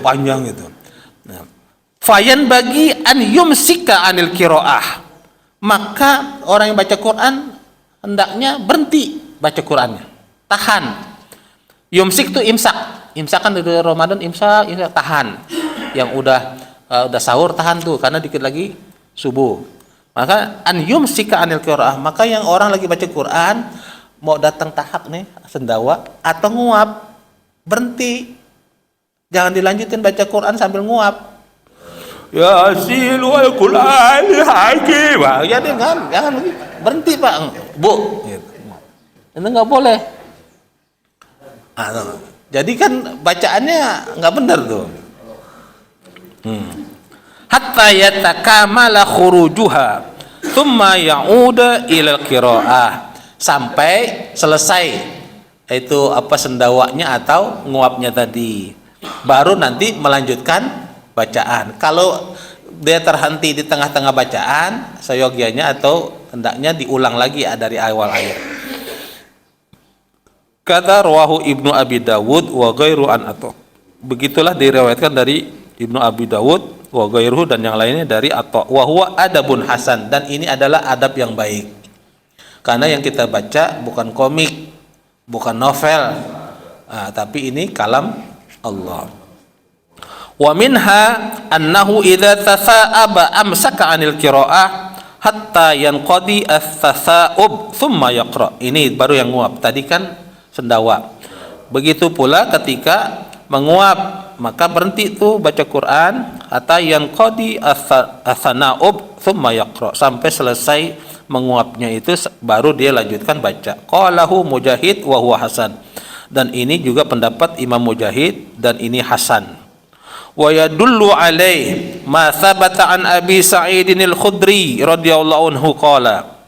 Panjang itu. Nah, fayan bagi an yumsika anil qiraah. Maka orang yang baca Quran hendaknya berhenti baca Qurannya, tahan. Yumsik itu imsak kan dari Ramadan, imsak tahan. Yang udah sahur tahan tuh karena dikit lagi subuh. Maka an yumsika anil qiraah, maka yang orang lagi baca Quran mau datang tahak nih, sendawa atau nguap, berhenti. Jangan dilanjutin baca Quran sambil nguap. Yasin wal Qur'an hakim. Jadi jangan berhenti Pak, Bu. Gitu. Itu nggak boleh. Jadi kan bacaannya nggak benar tuh. Hatta yatakamala khurujuha thumma ya'uda ila qiraah, sampai selesai itu sendawanya atau nguapnya tadi, baru nanti melanjutkan bacaan. Kalau dia terhenti di tengah-tengah bacaan, seyogianya atau hendaknya diulang lagi dari awal ayat. Kata rawahu Ibnu Abi Dawud wa ghairu an Atha. Begitulah diriwayatkan dari Ibnu Abi Dawud wa ghairuhu dan yang lainnya dari Atha. Wa huwa adabun hasan, dan ini adalah adab yang baik. Karena yang kita baca bukan komik, bukan novel, tapi ini kalam Allah. Wa minha annahu idza tasa'aba amsaka 'anil qiraah hatta yanqadi as-tasa'ub thumma yaqra. Ini baru yang nguap. Tadi kan sendawa. Begitu pula ketika menguap, maka berhenti tuh baca Quran hatta yanqadi as-sana'ub thumma yaqra, sampai selesai menguapnya itu baru dia lanjutkan baca. Qalahu Mujahid wa huwa hasan. Dan ini juga pendapat Imam Mujahid dan ini hasan. Wa yadullu alaih ma thabata an Abi Sa'idin al-Khudri radhiyallahu anhu qala,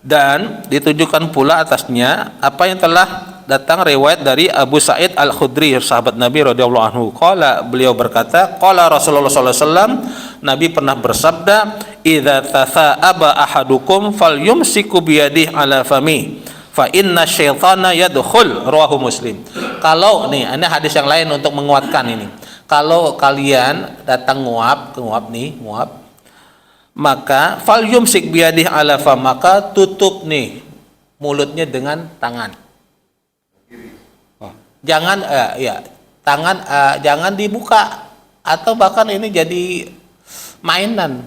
dan ditujukan pula atasnya apa yang telah datang riwayat dari Abu Sa'id al-Khudri, sahabat Nabi radhiyallahu anhu. Qala, beliau berkata, qala Rasulullah sallallahu alaihi wasallam, Nabi pernah bersabda, idza tasa'aba ahadukum falyumsiku biyadihi ala fami fa inna syaitana yadkhul, rawahu Muslim. Kalau ini hadis yang lain untuk menguatkan ini. Kalau kalian datang nguap, maka fal yumsik biyadihi ala fam, maka tutup nih mulutnya dengan tangan. Jangan tangan jangan dibuka, atau bahkan ini jadi mainan.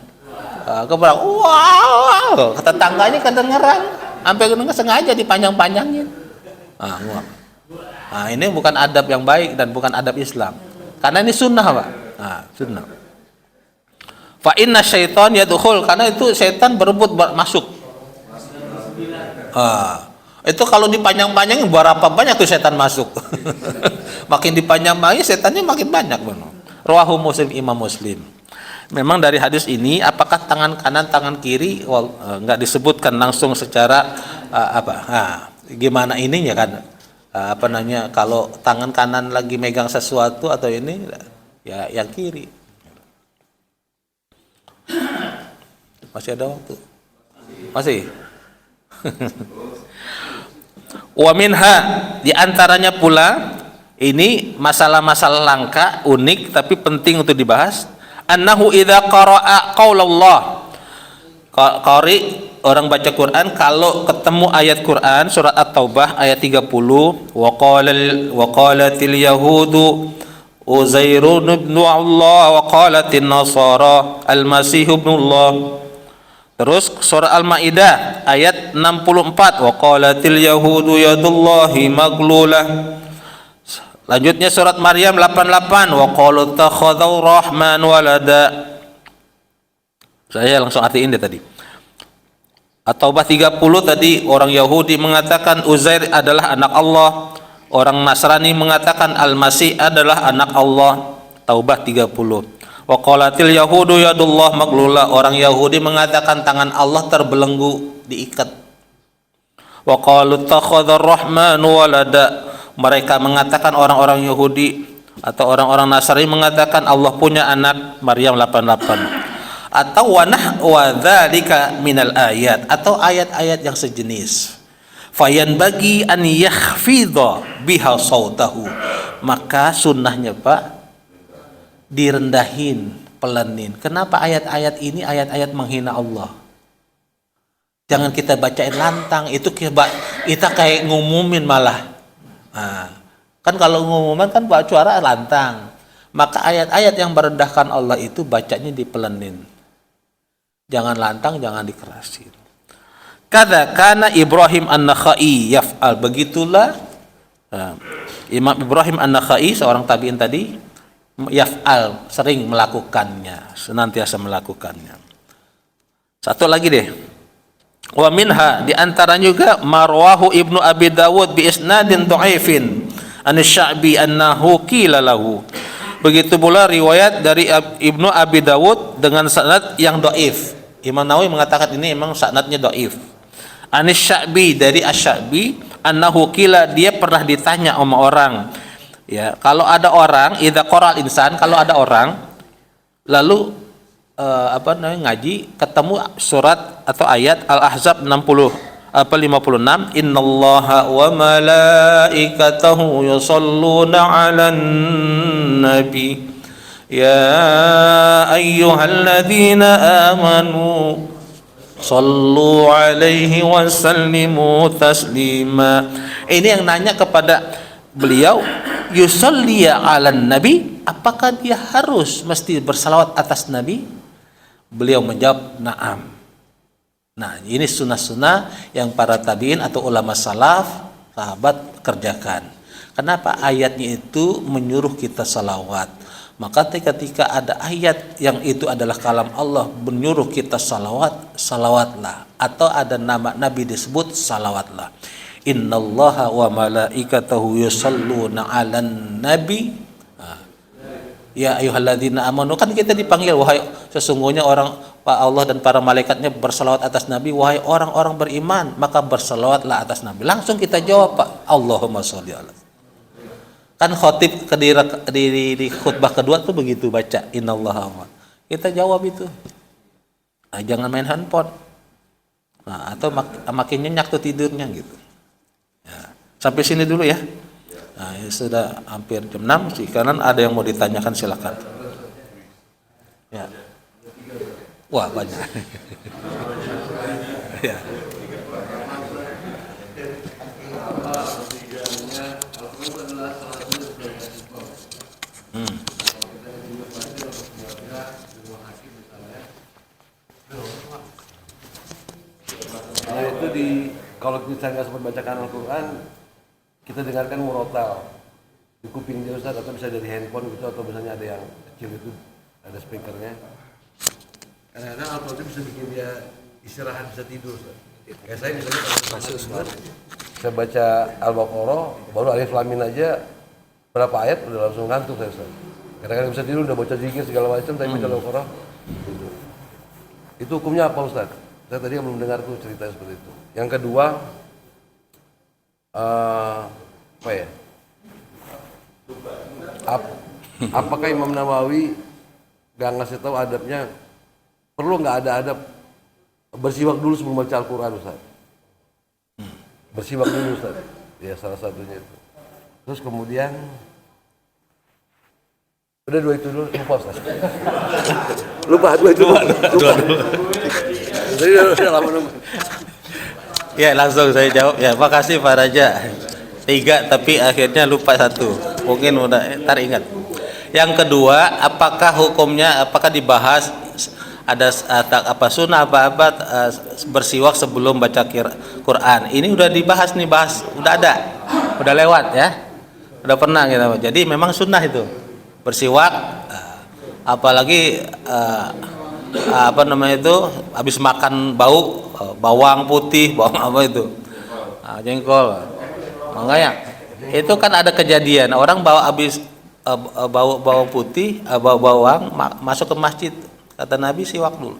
Wow, tetangganya kedengeran, sampai sengaja dipanjang-panjangin. Nguap. Ini bukan adab yang baik dan bukan adab Islam. Karena ini sunnah Pak. Sunnah. Fa inna syaitan yadkhul, karena itu setan berebut masuk. Itu kalau dipanjang-panjangin berapa banyak tuh setan masuk. Makin dipanjang-panjangin setannya makin banyak. Rawahu Muslim, Imam Muslim. Memang dari hadis ini apakah tangan kanan tangan kiri enggak disebutkan langsung secara gimana ininya kan. Kalau tangan kanan lagi megang sesuatu atau ini ya yang kiri. Masih ada waktu? Masih? Wa minha, diantaranya pula ini masalah-masalah langka, unik tapi penting untuk dibahas. Annahu idza qara'a qaulallah, qari orang baca Quran kalau ketemu ayat Quran surat At-Taubah ayat 30, wa qalatil yahudu Uzairun ibnu Allah wa qalatin nasara al-Masih ibnu Allah. Terus surah Al-Maidah ayat 64, wa qalatil yahudu yadullahi maglulah. Lanjutnya surat Maryam 88, wa qalu takhadzau rahman walada. Saya langsung artiin deh tadi. At-Taubah 30 tadi orang Yahudi mengatakan Uzair adalah anak Allah, orang Nasrani mengatakan Al-Masih adalah anak Allah. Taubah 30. Wa qalatil yahudu yadullah maglula, orang Yahudi mengatakan tangan Allah terbelenggu, diikat. Wa qalu takhadzar rahmanu walada, mereka mengatakan orang-orang Yahudi atau orang-orang Nasrani mengatakan Allah punya anak. Maryam 88. Atau wa dzalika minal ayat, atau ayat-ayat yang sejenis. Fayan bagi an yakhfidha biha sautahu, maka sunnahnya Pak direndahin, pelenin. Kenapa ayat-ayat ini ayat-ayat menghina Allah? Jangan kita bacain lantang, itu kita kayak ngumumin malah. Nah, kan kalau ngumuman kan baca suara lantang. Maka ayat-ayat yang merendahkan Allah itu bacanya dipelenin. Jangan lantang, jangan dikerasin. Kana Ibrahim An-Nakhai yaf'al, begitulah Imam Ibrahim An-Nakhai, seorang tabi'in tadi, yaf'al, sering melakukannya, senantiasa melakukannya. Satu lagi deh, wa minha, diantara juga marwahu Ibnu Abi Dawud bi isnadin dhaifin an Sya'bi annahu qila lahu. Begitu pula riwayat dari Ibnu Abi Dawud dengan sanad yang dhaif. Imam Nawawi mengatakan ini memang sanadnya dhaif. An Sya'bi, dari Asy-Sya'bi, annahu qila, dia pernah ditanya sama orang. Ya, kalau ada orang, idza qara'al insan, kalau ada orang lalu ngaji ketemu surat atau ayat Al-Ahzab 56, innallaha wa malaikatahu yusholluna 'alan nabi ya ayyuhalladzina amanu shallu 'alaihi wa sallimu taslima. Ini yang nanya kepada beliau, yusalliya 'alan nabi, apakah dia harus mesti bersalawat atas nabi? Beliau menjawab na'am. Nah, ini sunnah-sunnah yang para tabi'in atau ulama salaf, sahabat kerjakan. Kenapa? Ayatnya itu menyuruh kita salawat. Maka ketika ada ayat yang itu adalah kalam Allah menyuruh kita salawat, salawatlah. Atau ada nama nabi disebut, salawatlah. Innallaha wa malaikatahu yusholluna 'alan nabi ya ayyuhalladzina amanu, kan kita dipanggil wahai, sesungguhnya orang Allah dan para malaikatnya bersalawat atas nabi, wahai orang-orang beriman maka bersalawatlah atas nabi. Langsung kita jawab Pak, Allahumma sholli ala. Kan khotib di khutbah kedua tuh begitu baca innallaha, kita jawab itu. Nah, jangan main handphone. Nah, atau makin nyenyak tuh tidurnya gitu. Ya, sampai sini dulu ya. Nah, ya sudah hampir jam 6 sih. Kanan ada yang mau ditanyakan silakan. Ya. Wah, banyak. Ya. Nah itu kalau kita nggak sempat bacakan Al-Quran, kita dengarkan murotal di kuping dia Ustaz, atau bisa dari handphone gitu, atau misalnya ada yang kecil itu ada speakernya. Kadang-kadang Al-Quran itu bisa bikin dia istirahat, bisa tidur Ustaz. Kayak saya misalnya kalau saya baca Al-Baqarah baru Alif Lam Mim aja berapa ayat udah langsung ngantuk saya Ustaz. Kadang-kadang bisa tidur, udah baca zikir segala macam, tapi baca Al-Baqarah tidur. Itu hukumnya apa Ustaz? Saya tadi belum dengar tuh cerita seperti itu. Yang kedua, apakah Imam Nawawi gak ngasih tahu adabnya? Perlu nggak ada adab bersiwak dulu sebelum baca Al-Quran Ustaz? Bersiwak dulu Ustaz. Ya salah satunya itu. Terus kemudian udah dua itu dulu, lupa Ustaz. Lupa dua itu. Lupa. Jadi udah lama nunggu. Ya langsung saya jawab ya. Makasih Pak Raja. 3 tapi akhirnya lupa 1. Mungkin udah ntar ingat. Yang kedua, apakah hukumnya, apakah dibahas apa sunnah bersiwak sebelum baca Quran. Ini udah dibahas nih, udah ada, udah lewat ya, udah pernah kita. Jadi memang sunnah itu bersiwak, apalagi apa namanya itu habis makan bawang putih, bawang apa itu, jengkol. Makanya itu kan ada kejadian orang bawa habis bawang putih, bawang masuk ke masjid. Kata Nabi siwak dulu.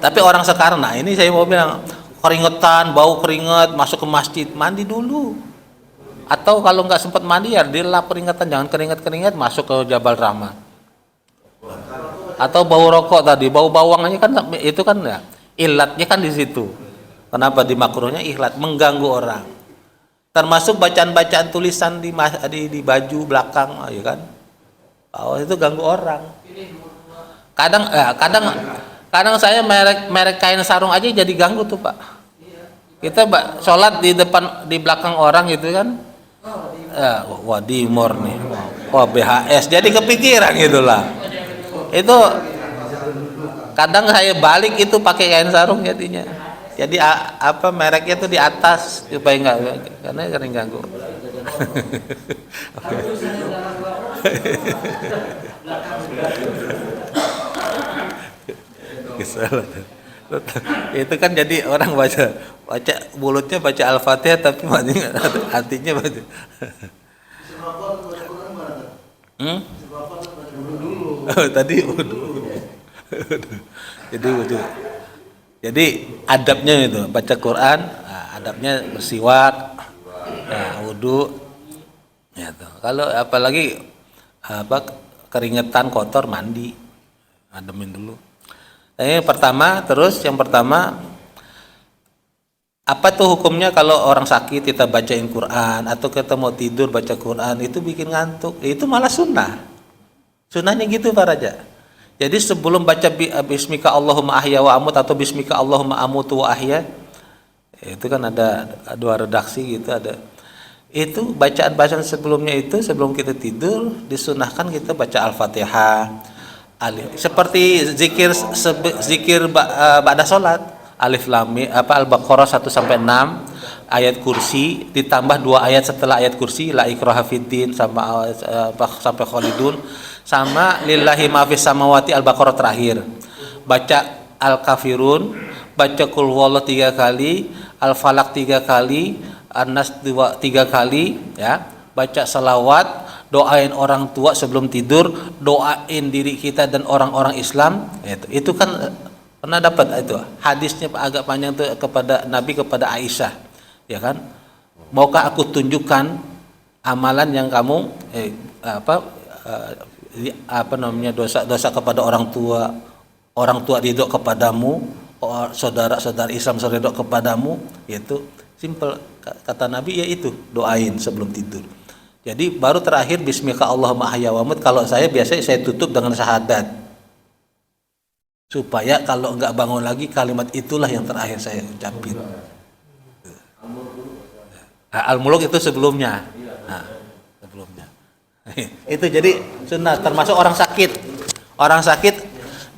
Tapi orang sekarang, nah ini saya mau bilang, keringetan, bau keringet, masuk ke masjid, mandi dulu. Atau kalau nggak sempat mandi ya dilap keringetan, jangan keringet masuk ke Jabal Rahmah. Atau bau rokok tadi, bau bawang aja kan itu kan ya, ilatnya kan di situ. Kenapa dimakruhnya ilat, mengganggu orang. Termasuk bacaan-bacaan tulisan di baju belakang, ya kan. Oh, itu ganggu orang. Kadang saya merek kain sarung aja jadi ganggu tuh Pak. Kita sholat di belakang orang gitu kan, wah Dimor nih, wah BHS, jadi kepikiran gitulah. Itu kadang saya balik itu pakai kain sarung jadinya. Jadi apa mereknya tuh di atas supaya enggak, karena sering ganggu. Itu kan jadi orang baca mulutnya baca Al-Fatihah tapi hatinya baca. Tadi jadi adabnya itu baca Quran, adabnya bersiwak, wudu, ya tuh. Kalau apalagi keringetan kotor mandi, ademin dulu. Yang pertama apa tuh hukumnya kalau orang sakit kita bacain Quran atau kita mau tidur baca Quran itu bikin ngantuk? Itu malah sunnah. Sunnahnya gitu Pak Raja. Jadi sebelum baca bismika Allahumma ahya wa amut atau bismika Allahumma amutu wa ahya, itu kan ada dua redaksi gitu, ada. Itu bacaan sebelumnya itu sebelum kita tidur disunahkan kita baca Al-Fatihah. Seperti zikir ba'da salat, Alif Lam Mim Al-Baqarah 1 sampai 6, ayat kursi ditambah 2 ayat setelah ayat kursi, la ikraha fiddin sampai khalidun, sama lillahi ma fis samawati Al-Baqarah terakhir. Baca Al-Kafirun, baca Qul huwallahu 3 kali, Al-Falaq 3 kali, An-Nas 3 kali ya. Baca salawat, doain orang tua sebelum tidur, doain diri kita dan orang-orang Islam. Itu kan pernah dapat itu hadisnya agak panjang itu kepada Nabi kepada Aisyah, ya kan? Maukah aku tunjukkan amalan yang kamu dosa kepada orang tua ridho kepadamu, saudara-saudara Islam ridho kepadamu, itu simple kata Nabi, ya itu doain sebelum tidur. Jadi baru terakhir bismika Allahumma ahya wa amut. Kalau saya biasanya saya tutup dengan syahadat, supaya kalau enggak bangun lagi kalimat itulah yang terakhir saya ucapin. Al-Muluk itu sebelumnya. Itu jadi sunnah. Termasuk orang sakit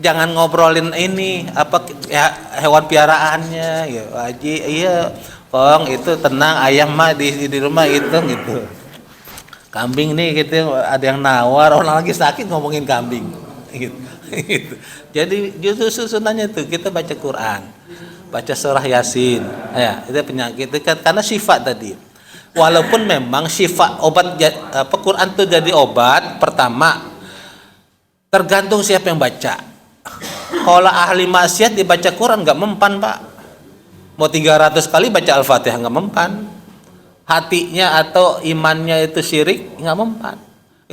jangan ngobrolin ini ya, hewan piaraannya ya Haji, iya Kong itu tenang, ayam mah di rumah itu gitu. Kambing nih gitu, ada yang nawar, orang lagi sakit ngomongin kambing gitu. Jadi justru susunannya itu kita baca Quran, baca surah Yasin, ya itu penyakit itu kan karena sifat tadi. Walaupun memang sifat obat Quran itu jadi obat, pertama tergantung siapa yang baca. Kalau ahli maksiat dibaca Quran nggak mempan Pak, mau 300 kali baca Al-Fatihah nggak mempan. Hatinya atau imannya itu syirik nggak mempan.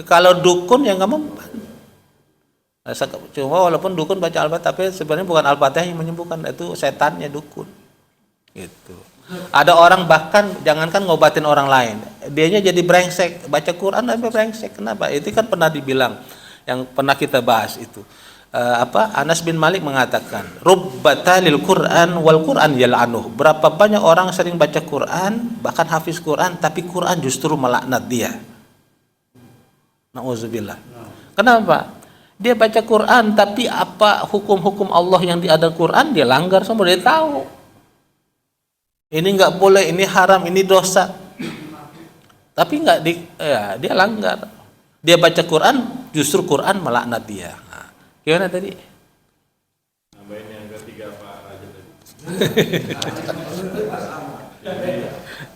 Kalau dukun ya nggak mempan. Cuma walaupun dukun baca Al-Fatihah, tapi sebenarnya bukan Al-Fatihah yang menyembuhkan, itu setannya dukun. Gitu. Ada orang bahkan jangankan ngobatin orang lain, dianya jadi brengsek, baca Quran tapi brengsek. Kenapa? Itu kan pernah dibilang, yang pernah kita bahas itu. Anas bin Malik mengatakan, rubbatalil Quran wal Quran yal'anuh. Berapa banyak orang sering baca Quran, bahkan hafiz Quran, tapi Quran justru melaknat dia. Nauzubillah. Kenapa? Dia baca Quran, tapi apa hukum-hukum Allah yang ada Quran dia langgar semua, dia tahu. Ini nggak boleh, ini haram, ini dosa. Tapi nggak dia langgar. Dia baca Quran, justru Quran melaknat dia. Nah, gimana tadi? Nambahin yang ketiga Pak Raja tadi.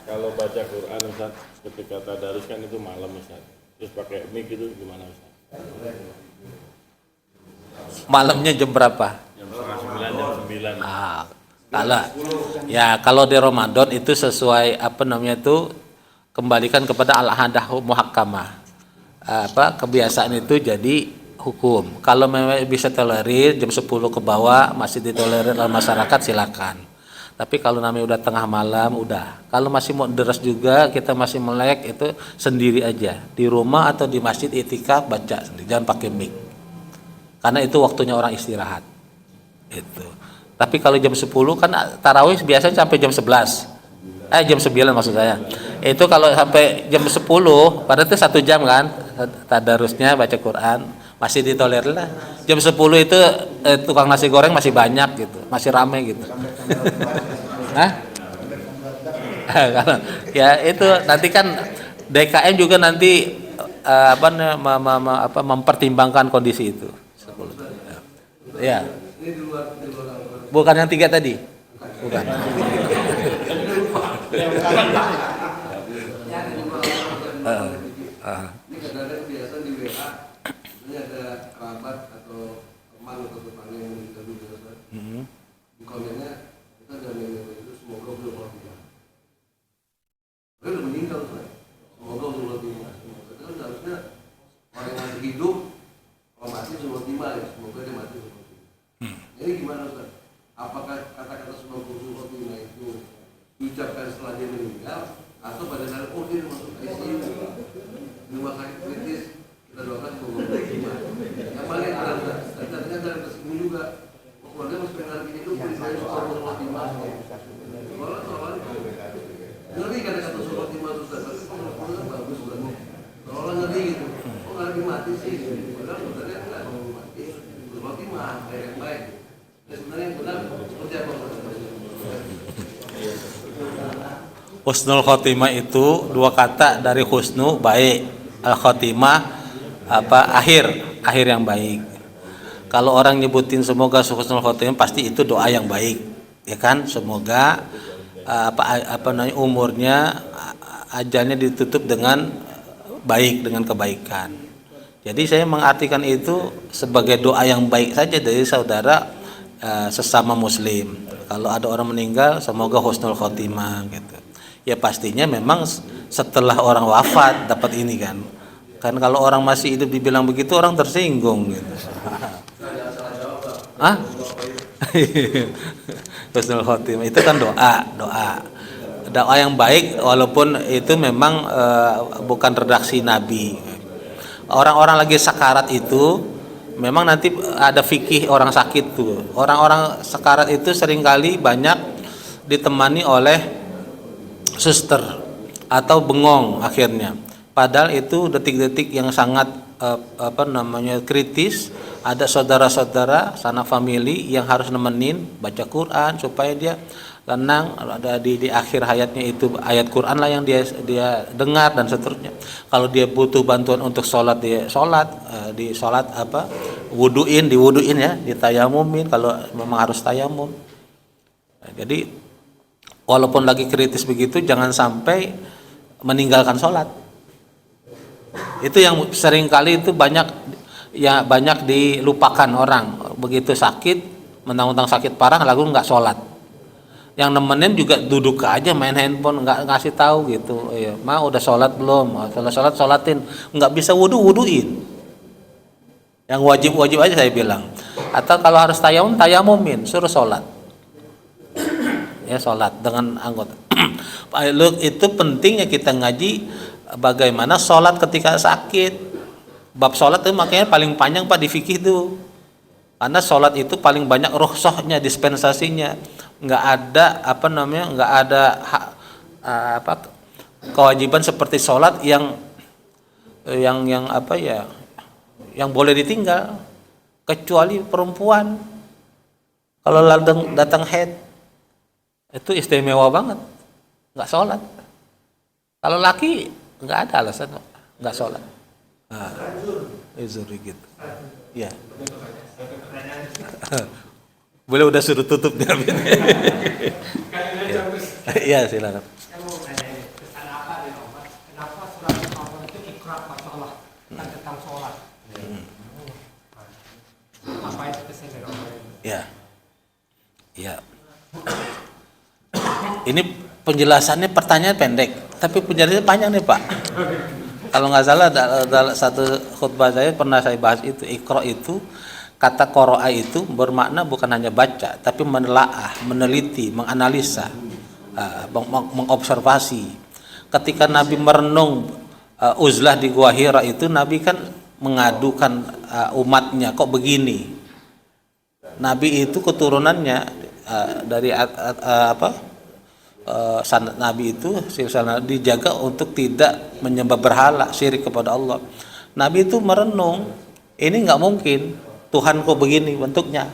Kalau baca Quran Ustaz, ketika tadarus kan itu malam Ustaz. Terus pakai mic itu gimana Ustaz? Malamnya jam berapa? Jam setengah 9, jam 9. Kalau di Ramadan itu sesuai kembalikan kepada al-hadah muhakkamah. Kebiasaan itu jadi hukum. Kalau memang bisa tolerir jam 10 ke bawah masih ditolerir oleh masyarakat, silakan. Tapi kalau namanya udah tengah malam, udah. Kalau masih mau deras juga, kita masih melek, itu sendiri aja. Di rumah atau di masjid itikaf baca sendiri, jangan pakai mic. Karena itu waktunya orang istirahat. Itu. Tapi kalau jam 10 kan tarawih biasanya sampai jam 11. Jam 9 maksud saya. Itu kalau sampai jam 10, padahal itu 1 jam kan tadarusnya baca Quran, masih ditolerir lah. Jam 10 itu tukang nasi goreng masih banyak gitu, masih ramai gitu. Hah? Ya itu nanti kan DKM juga nanti mempertimbangkan kondisi itu. Ya. Bukan yang 3 tadi. Bukan. Ini kadang-kadang kebiasaan di WA, misalnya ada kerabat atau teman atau tetangga yang meninggal dunia, di komennya kita dan nenek itu semoga berbahagia. Mereka udah meninggal, semoga berbahagia. Itu kan harusnya orang yang masih hidup, kalau mati berbahagia ya, semoga dia mati berbahagia. Ini gimana Ustaz? Apakah kata-kata semoga berbahagia itu diucapkan setelah dia meninggal, atau pada saat dia masuk ICU di rumah sakit kritis, kita doakan semoga berhasil. Yang mana yang ada ternyata dalam kesini juga keluarga masih pengen lagi hidup di saya sekolah Fatimah. Soalnya ngeri kata-kata sekolah Fatimah itu tapi kalau bagus udah soalnya ngeri gitu. Oh nggak lagi mati sih, padahal sebenarnya nggak mau mati. Fatimah yang baik. Dan sebenarnya yang benar seperti apa? Husnul khotimah itu 2 kata dari husnu, baik, al khotimah akhir yang baik. Kalau orang nyebutin semoga husnul khotimah pasti itu doa yang baik, ya kan? Semoga umurnya ajalnya ditutup dengan baik, dengan kebaikan. Jadi saya mengartikan itu sebagai doa yang baik saja dari saudara sesama muslim. Kalau ada orang meninggal semoga husnul khotimah gitu. Ya pastinya memang setelah orang wafat dapat ini kan kalau orang masih hidup dibilang begitu orang tersinggung gitu. Husnul khotimah itu kan doa yang baik, walaupun itu memang bukan redaksi Nabi. Orang-orang lagi sakarat itu memang nanti ada fikih orang sakit tuh. Orang-orang sakarat itu seringkali banyak ditemani oleh suster atau bengong akhirnya. Padahal itu detik-detik yang sangat kritis. Ada saudara-saudara sanak famili yang harus nemenin baca Quran supaya dia tenang. Ada di akhir hayatnya itu ayat Quran lah yang dia dengar dan seterusnya. Kalau dia butuh bantuan untuk sholat, dia sholat diwuduin ya, ditayamumin kalau memang harus tayamum. Jadi walaupun lagi kritis begitu, jangan sampai meninggalkan sholat. Itu yang seringkali itu banyak dilupakan orang. Begitu sakit, mentang-mentang sakit parah, lalu nggak sholat. Yang nemenin juga duduk aja main handphone, nggak ngasih tahu gitu. Ya, udah sholat belum? Sholatin. Nggak bisa wuduin. Yang wajib aja saya bilang. Atau kalau harus tayamumin, suruh sholat. Ya sholat dengan anggota. Itu pentingnya kita ngaji bagaimana sholat ketika sakit. Bab sholat itu makanya paling panjang Pak di fikih itu, karena sholat itu paling banyak rukhsahnya, dispensasinya. Nggak ada kewajiban seperti sholat yang boleh ditinggal. kecuali perempuan kalau datang haid itu istimewa banget, nggak sholat. Kalau laki nggak ada alasan nggak sholat. Nah, zuri gitu. Ya. Boleh udah suruh tutup dia. Iya silakan. Kenapa surat Al-Baqarah itu ikrar masalah tentang sholat? Apa itu kesenangan? Ya. Ya. Ini penjelasannya pertanyaan pendek, tapi penjelasannya panjang nih Pak. Kalau nggak salah dalam satu khutbah saya pernah saya bahas itu, Iqra itu kata qara'a itu bermakna bukan hanya baca, tapi menelaah, meneliti, menganalisa, mengobservasi. Ketika Nabi merenung uzlah di Gua Hira itu, Nabi kan mengadukan umatnya, kok begini. Nabi itu keturunannya dari sanad Nabi itu silsilah dijaga untuk tidak menyembah berhala, syirik kepada Allah. Nabi itu merenung, ini nggak mungkin Tuhan kok begini bentuknya,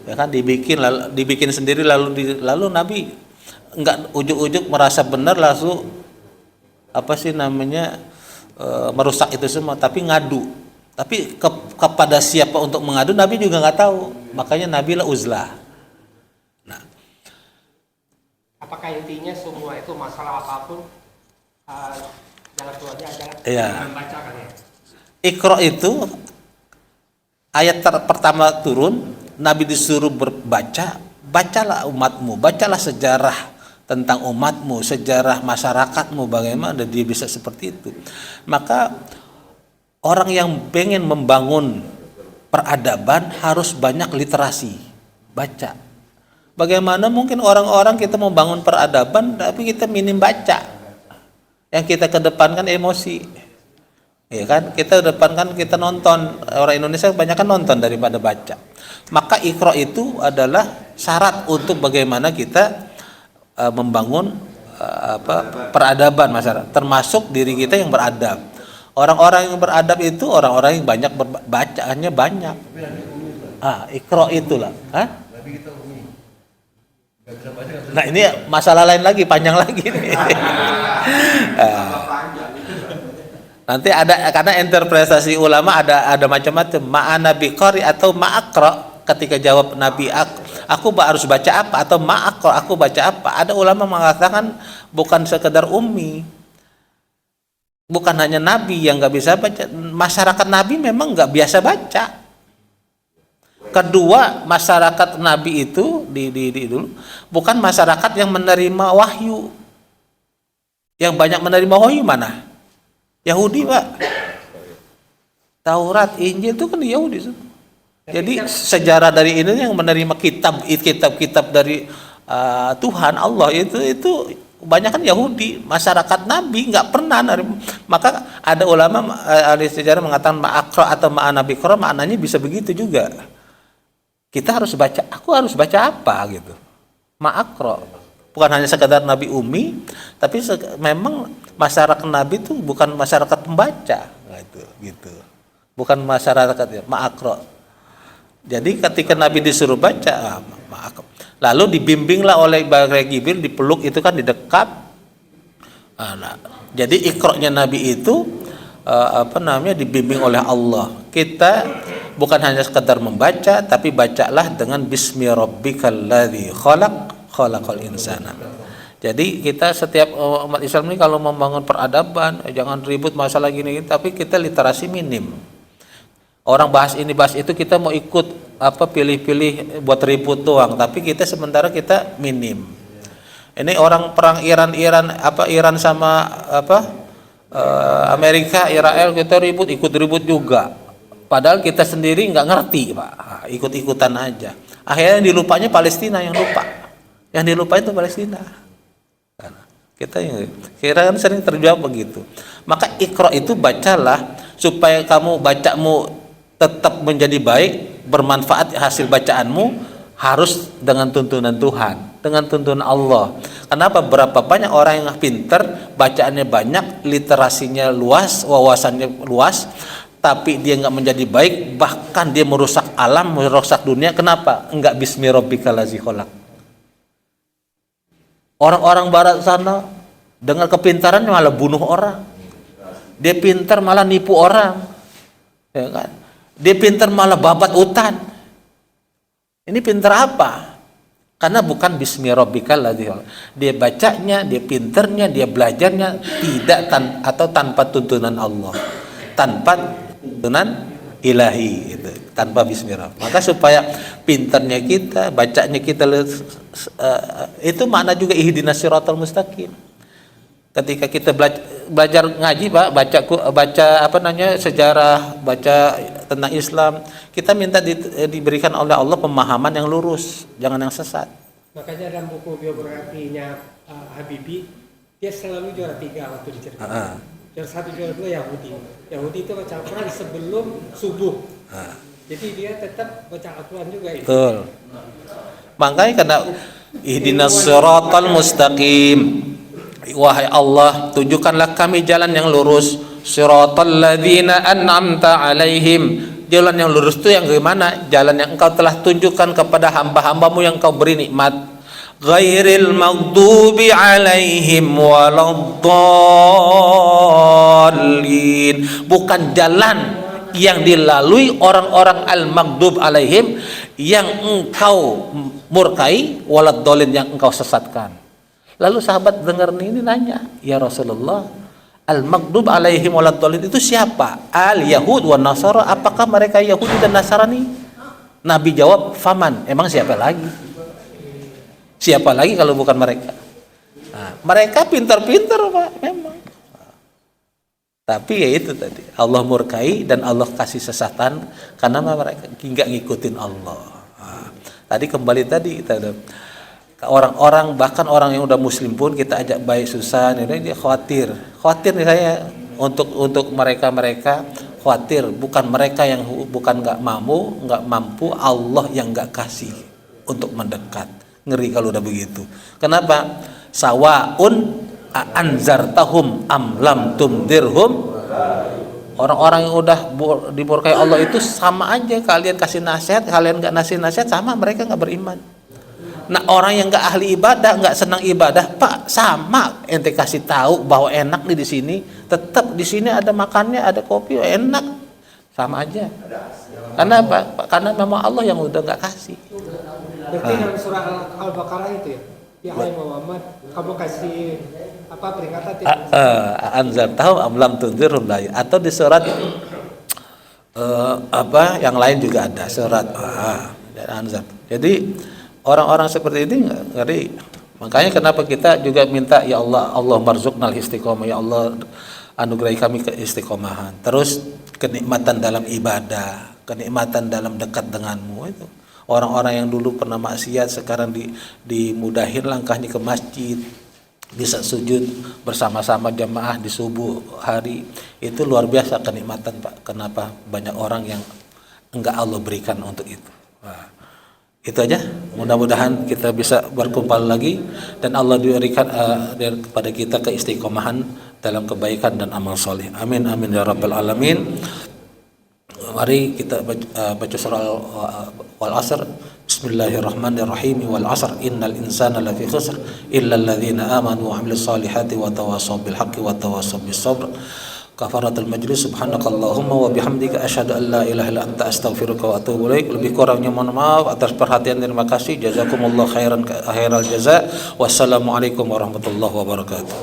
ya kan, dibikin sendiri lalu Nabi nggak ujuk-ujuk merasa benar langsung merusak itu semua, tapi ngadu. Tapi kepada siapa untuk mengadu Nabi juga nggak tahu, makanya Nabi lah uzlah. Apakah intinya semua itu masalah apapun jalan keluarnya adalah membacakan ya? Iqra itu ayat pertama turun, Nabi disuruh berbaca, bacalah umatmu, bacalah sejarah tentang umatmu, sejarah masyarakatmu, bagaimana dia bisa seperti itu. Maka orang yang pengen membangun peradaban harus banyak literasi, baca. Bagaimana mungkin orang-orang kita membangun peradaban tapi kita minim baca? Yang kita kedepankan emosi, ya kan? Kita kedepankan kita nonton, orang Indonesia kebanyakan nonton daripada baca. Maka Iqra itu adalah syarat untuk bagaimana kita membangun peradaban masyarakat, termasuk diri kita yang beradab. Orang-orang yang beradab itu orang-orang yang banyak bacaannya banyak. Iqra itulah. Nah ini masalah lain lagi, panjang lagi nih. Nanti ada, karena interpretasi ulama ada macam-macam, ma'ana biqari atau ma'aqra. Ketika jawab Nabi, aku harus baca apa, atau ma'aqra, aku baca apa. Ada ulama mengatakan bukan sekedar ummi, bukan hanya Nabi yang nggak bisa baca, masyarakat Nabi memang nggak biasa baca. Kedua, masyarakat Nabi itu di dulu bukan masyarakat yang menerima wahyu. Yang banyak menerima wahyu mana? Yahudi, Pak. Taurat, Injil itu kan Yahudi. Jadi sejarah dari ini yang menerima kitab dari Tuhan Allah itu banyak kan Yahudi. Masyarakat Nabi nggak pernah menerima. Maka ada ulama ahli sejarah mengatakan ma'aqra atau ma'ana biqra, maknanya bisa begitu juga. Kita harus baca, aku harus baca apa gitu. Ma'aqra. Bukan hanya sekadar Nabi Umi, tapi memang masyarakat Nabi itu bukan masyarakat pembaca, gitu. Bukan masyarakat ya, ma'aqra. Jadi ketika Nabi disuruh baca, ma'aqra. Lalu dibimbinglah oleh Jibril, dipeluk itu kan, didekap. Jadi Iqra-nya Nabi itu dibimbing oleh Allah. Kita bukan hanya sekedar membaca, tapi bacalah dengan bismi rabbikal ladzi khalaqal insana. Jadi kita setiap umat Islam ini kalau membangun peradaban, jangan ribut masalah gini, tapi kita literasi minim. Orang bahas ini bahas itu, kita mau ikut pilih-pilih buat ribut doang, tapi kita sementara kita minim. Ini orang perang Iran sama Amerika, Israel, kita ikut ribut juga. Padahal kita sendiri nggak ngerti, Pak. Ikut-ikutan aja. Akhirnya yang dilupanya Palestina, yang lupa. Yang dilupa itu Palestina. Kita kira kan sering terjawab begitu. Maka Iqra itu bacalah supaya kamu bacamu tetap menjadi baik, bermanfaat, hasil bacaanmu harus dengan tuntunan Tuhan, dengan tuntunan Allah. Kenapa? Berapa banyak orang yang pinter, bacaannya banyak, literasinya luas, wawasannya luas, tapi dia nggak menjadi baik, bahkan dia merusak alam, merusak dunia. Kenapa? Enggak bismi rabbikal ladzi khalaq. Orang-orang barat sana dengan kepintarannya malah bunuh orang. Dia pintar malah nipu orang. Ya kan? Dia pintar malah babat hutan. Ini pintar apa? Karena bukan bismi rabbikal ladzi khalaq. Dia bacanya, dia pinternya, dia belajarnya tidak atau tanpa tuntunan Allah. Tanpa tuntunan ilahi itu, tanpa bismillah. Maka supaya pinternya kita, bacanya kita itu makna juga ihdinas siratal mustaqim. Ketika kita belajar ngaji, Pak, baca sejarah, baca tentang Islam, kita minta diberikan oleh Allah pemahaman yang lurus, jangan yang sesat. Makanya dalam buku biografinya Habibie, dia selalu juara 3 waktu diceritakan. Juara 1, juara 2 Yahudi. Yahudi itu baca Al-Quran sebelum subuh. Jadi dia tetap baca Al-Quran juga itu. Betul. Makanya karena ihdinas siratal mustaqim. Wahai Allah, tunjukkanlah kami jalan yang lurus. Siratal ladzina an'amta alaihim. Jalan yang lurus itu yang gimana? Jalan yang engkau telah tunjukkan kepada hamba-hambamu yang kau beri nikmat. Ghairil maghdubi alaihim waladdallin. Bukan jalan yang dilalui orang-orang al-maghdub alaihim yang engkau murkai, waladdallin yang engkau sesatkan. Lalu sahabat dengar ini nanya, ya Rasulullah, al-maghdub alaihim waladdallin itu siapa? Al-Yahud wa Nasara, apakah mereka Yahudi dan Nasrani? Nabi jawab, faman, emang siapa lagi? Siapa lagi kalau bukan mereka? Nah, mereka pintar-pintar, Pak, memang. Tapi ya itu tadi, Allah murkai dan Allah kasih sesatan karena mereka nggak ngikutin Allah. Nah, tadi kembali tadi kita ada orang-orang, bahkan orang yang udah muslim pun kita ajak baik susah, dia khawatir nih saya untuk mereka khawatir, bukan mereka yang bukan nggak mampu, Allah yang nggak kasih untuk mendekat. Ngeri kalau udah begitu. Kenapa? Sawaun anzartahum am lam tumdirhum. Orang-orang yang udah dimurkai Allah itu sama aja, kalian kasih nasihat, kalian nggak ngasih nasihat, sama mereka nggak beriman. Nah, orang yang nggak ahli ibadah, nggak senang ibadah, Pak, sama ente kasih tahu bahwa enak nih di sini, tetap di sini ada makannya, ada kopi, enak, sama aja. Karena apa? Karena memang Allah yang udah nggak kasih. Berarti dalam surah Al-Baqarah itu ya, ya hai Muhammad, kamu kasih apa peringatan tidak? Anzar tahu amlam tunzirhum la, atau di surat yang lain juga ada surat Anzar. Jadi orang-orang seperti ini ngeri. Makanya kenapa kita juga minta, ya Allah, Allah marzuqnal istiqomah, ya Allah anugerahi kami keistiqomahan. Terus kenikmatan dalam ibadah, kenikmatan dalam dekat denganmu itu. Orang-orang yang dulu pernah maksiat sekarang dimudahin langkahnya ke masjid, bisa sujud bersama-sama jamaah di subuh hari, itu luar biasa kenikmatan, Pak. Kenapa banyak orang yang enggak Allah berikan untuk itu. Nah, itu aja. Mudah-mudahan kita bisa berkumpul lagi dan Allah diberikan kepada kita keistiqomahan dalam kebaikan dan amal soleh. Amin amin ya rabbal alamin. Mari kita baca surah wal asr. Bismillahirrahmanirrahim. Wal asr innal insana lafi khusr illa alladhina amanu wa amilus solihati wa tawassaw bil haqqi wa tawassaw bis sabr. Kafaratul majlis. Subhanakallahumma wa bihamdika asyhadu an la ilaha illa anta astaghfiruka wa atubu ilaik. Lebih kurangnya mohon maaf atas perhatian, terima kasih. Jazakumullah khairal jaza. Wassalamualaikum warahmatullahi wabarakatuh.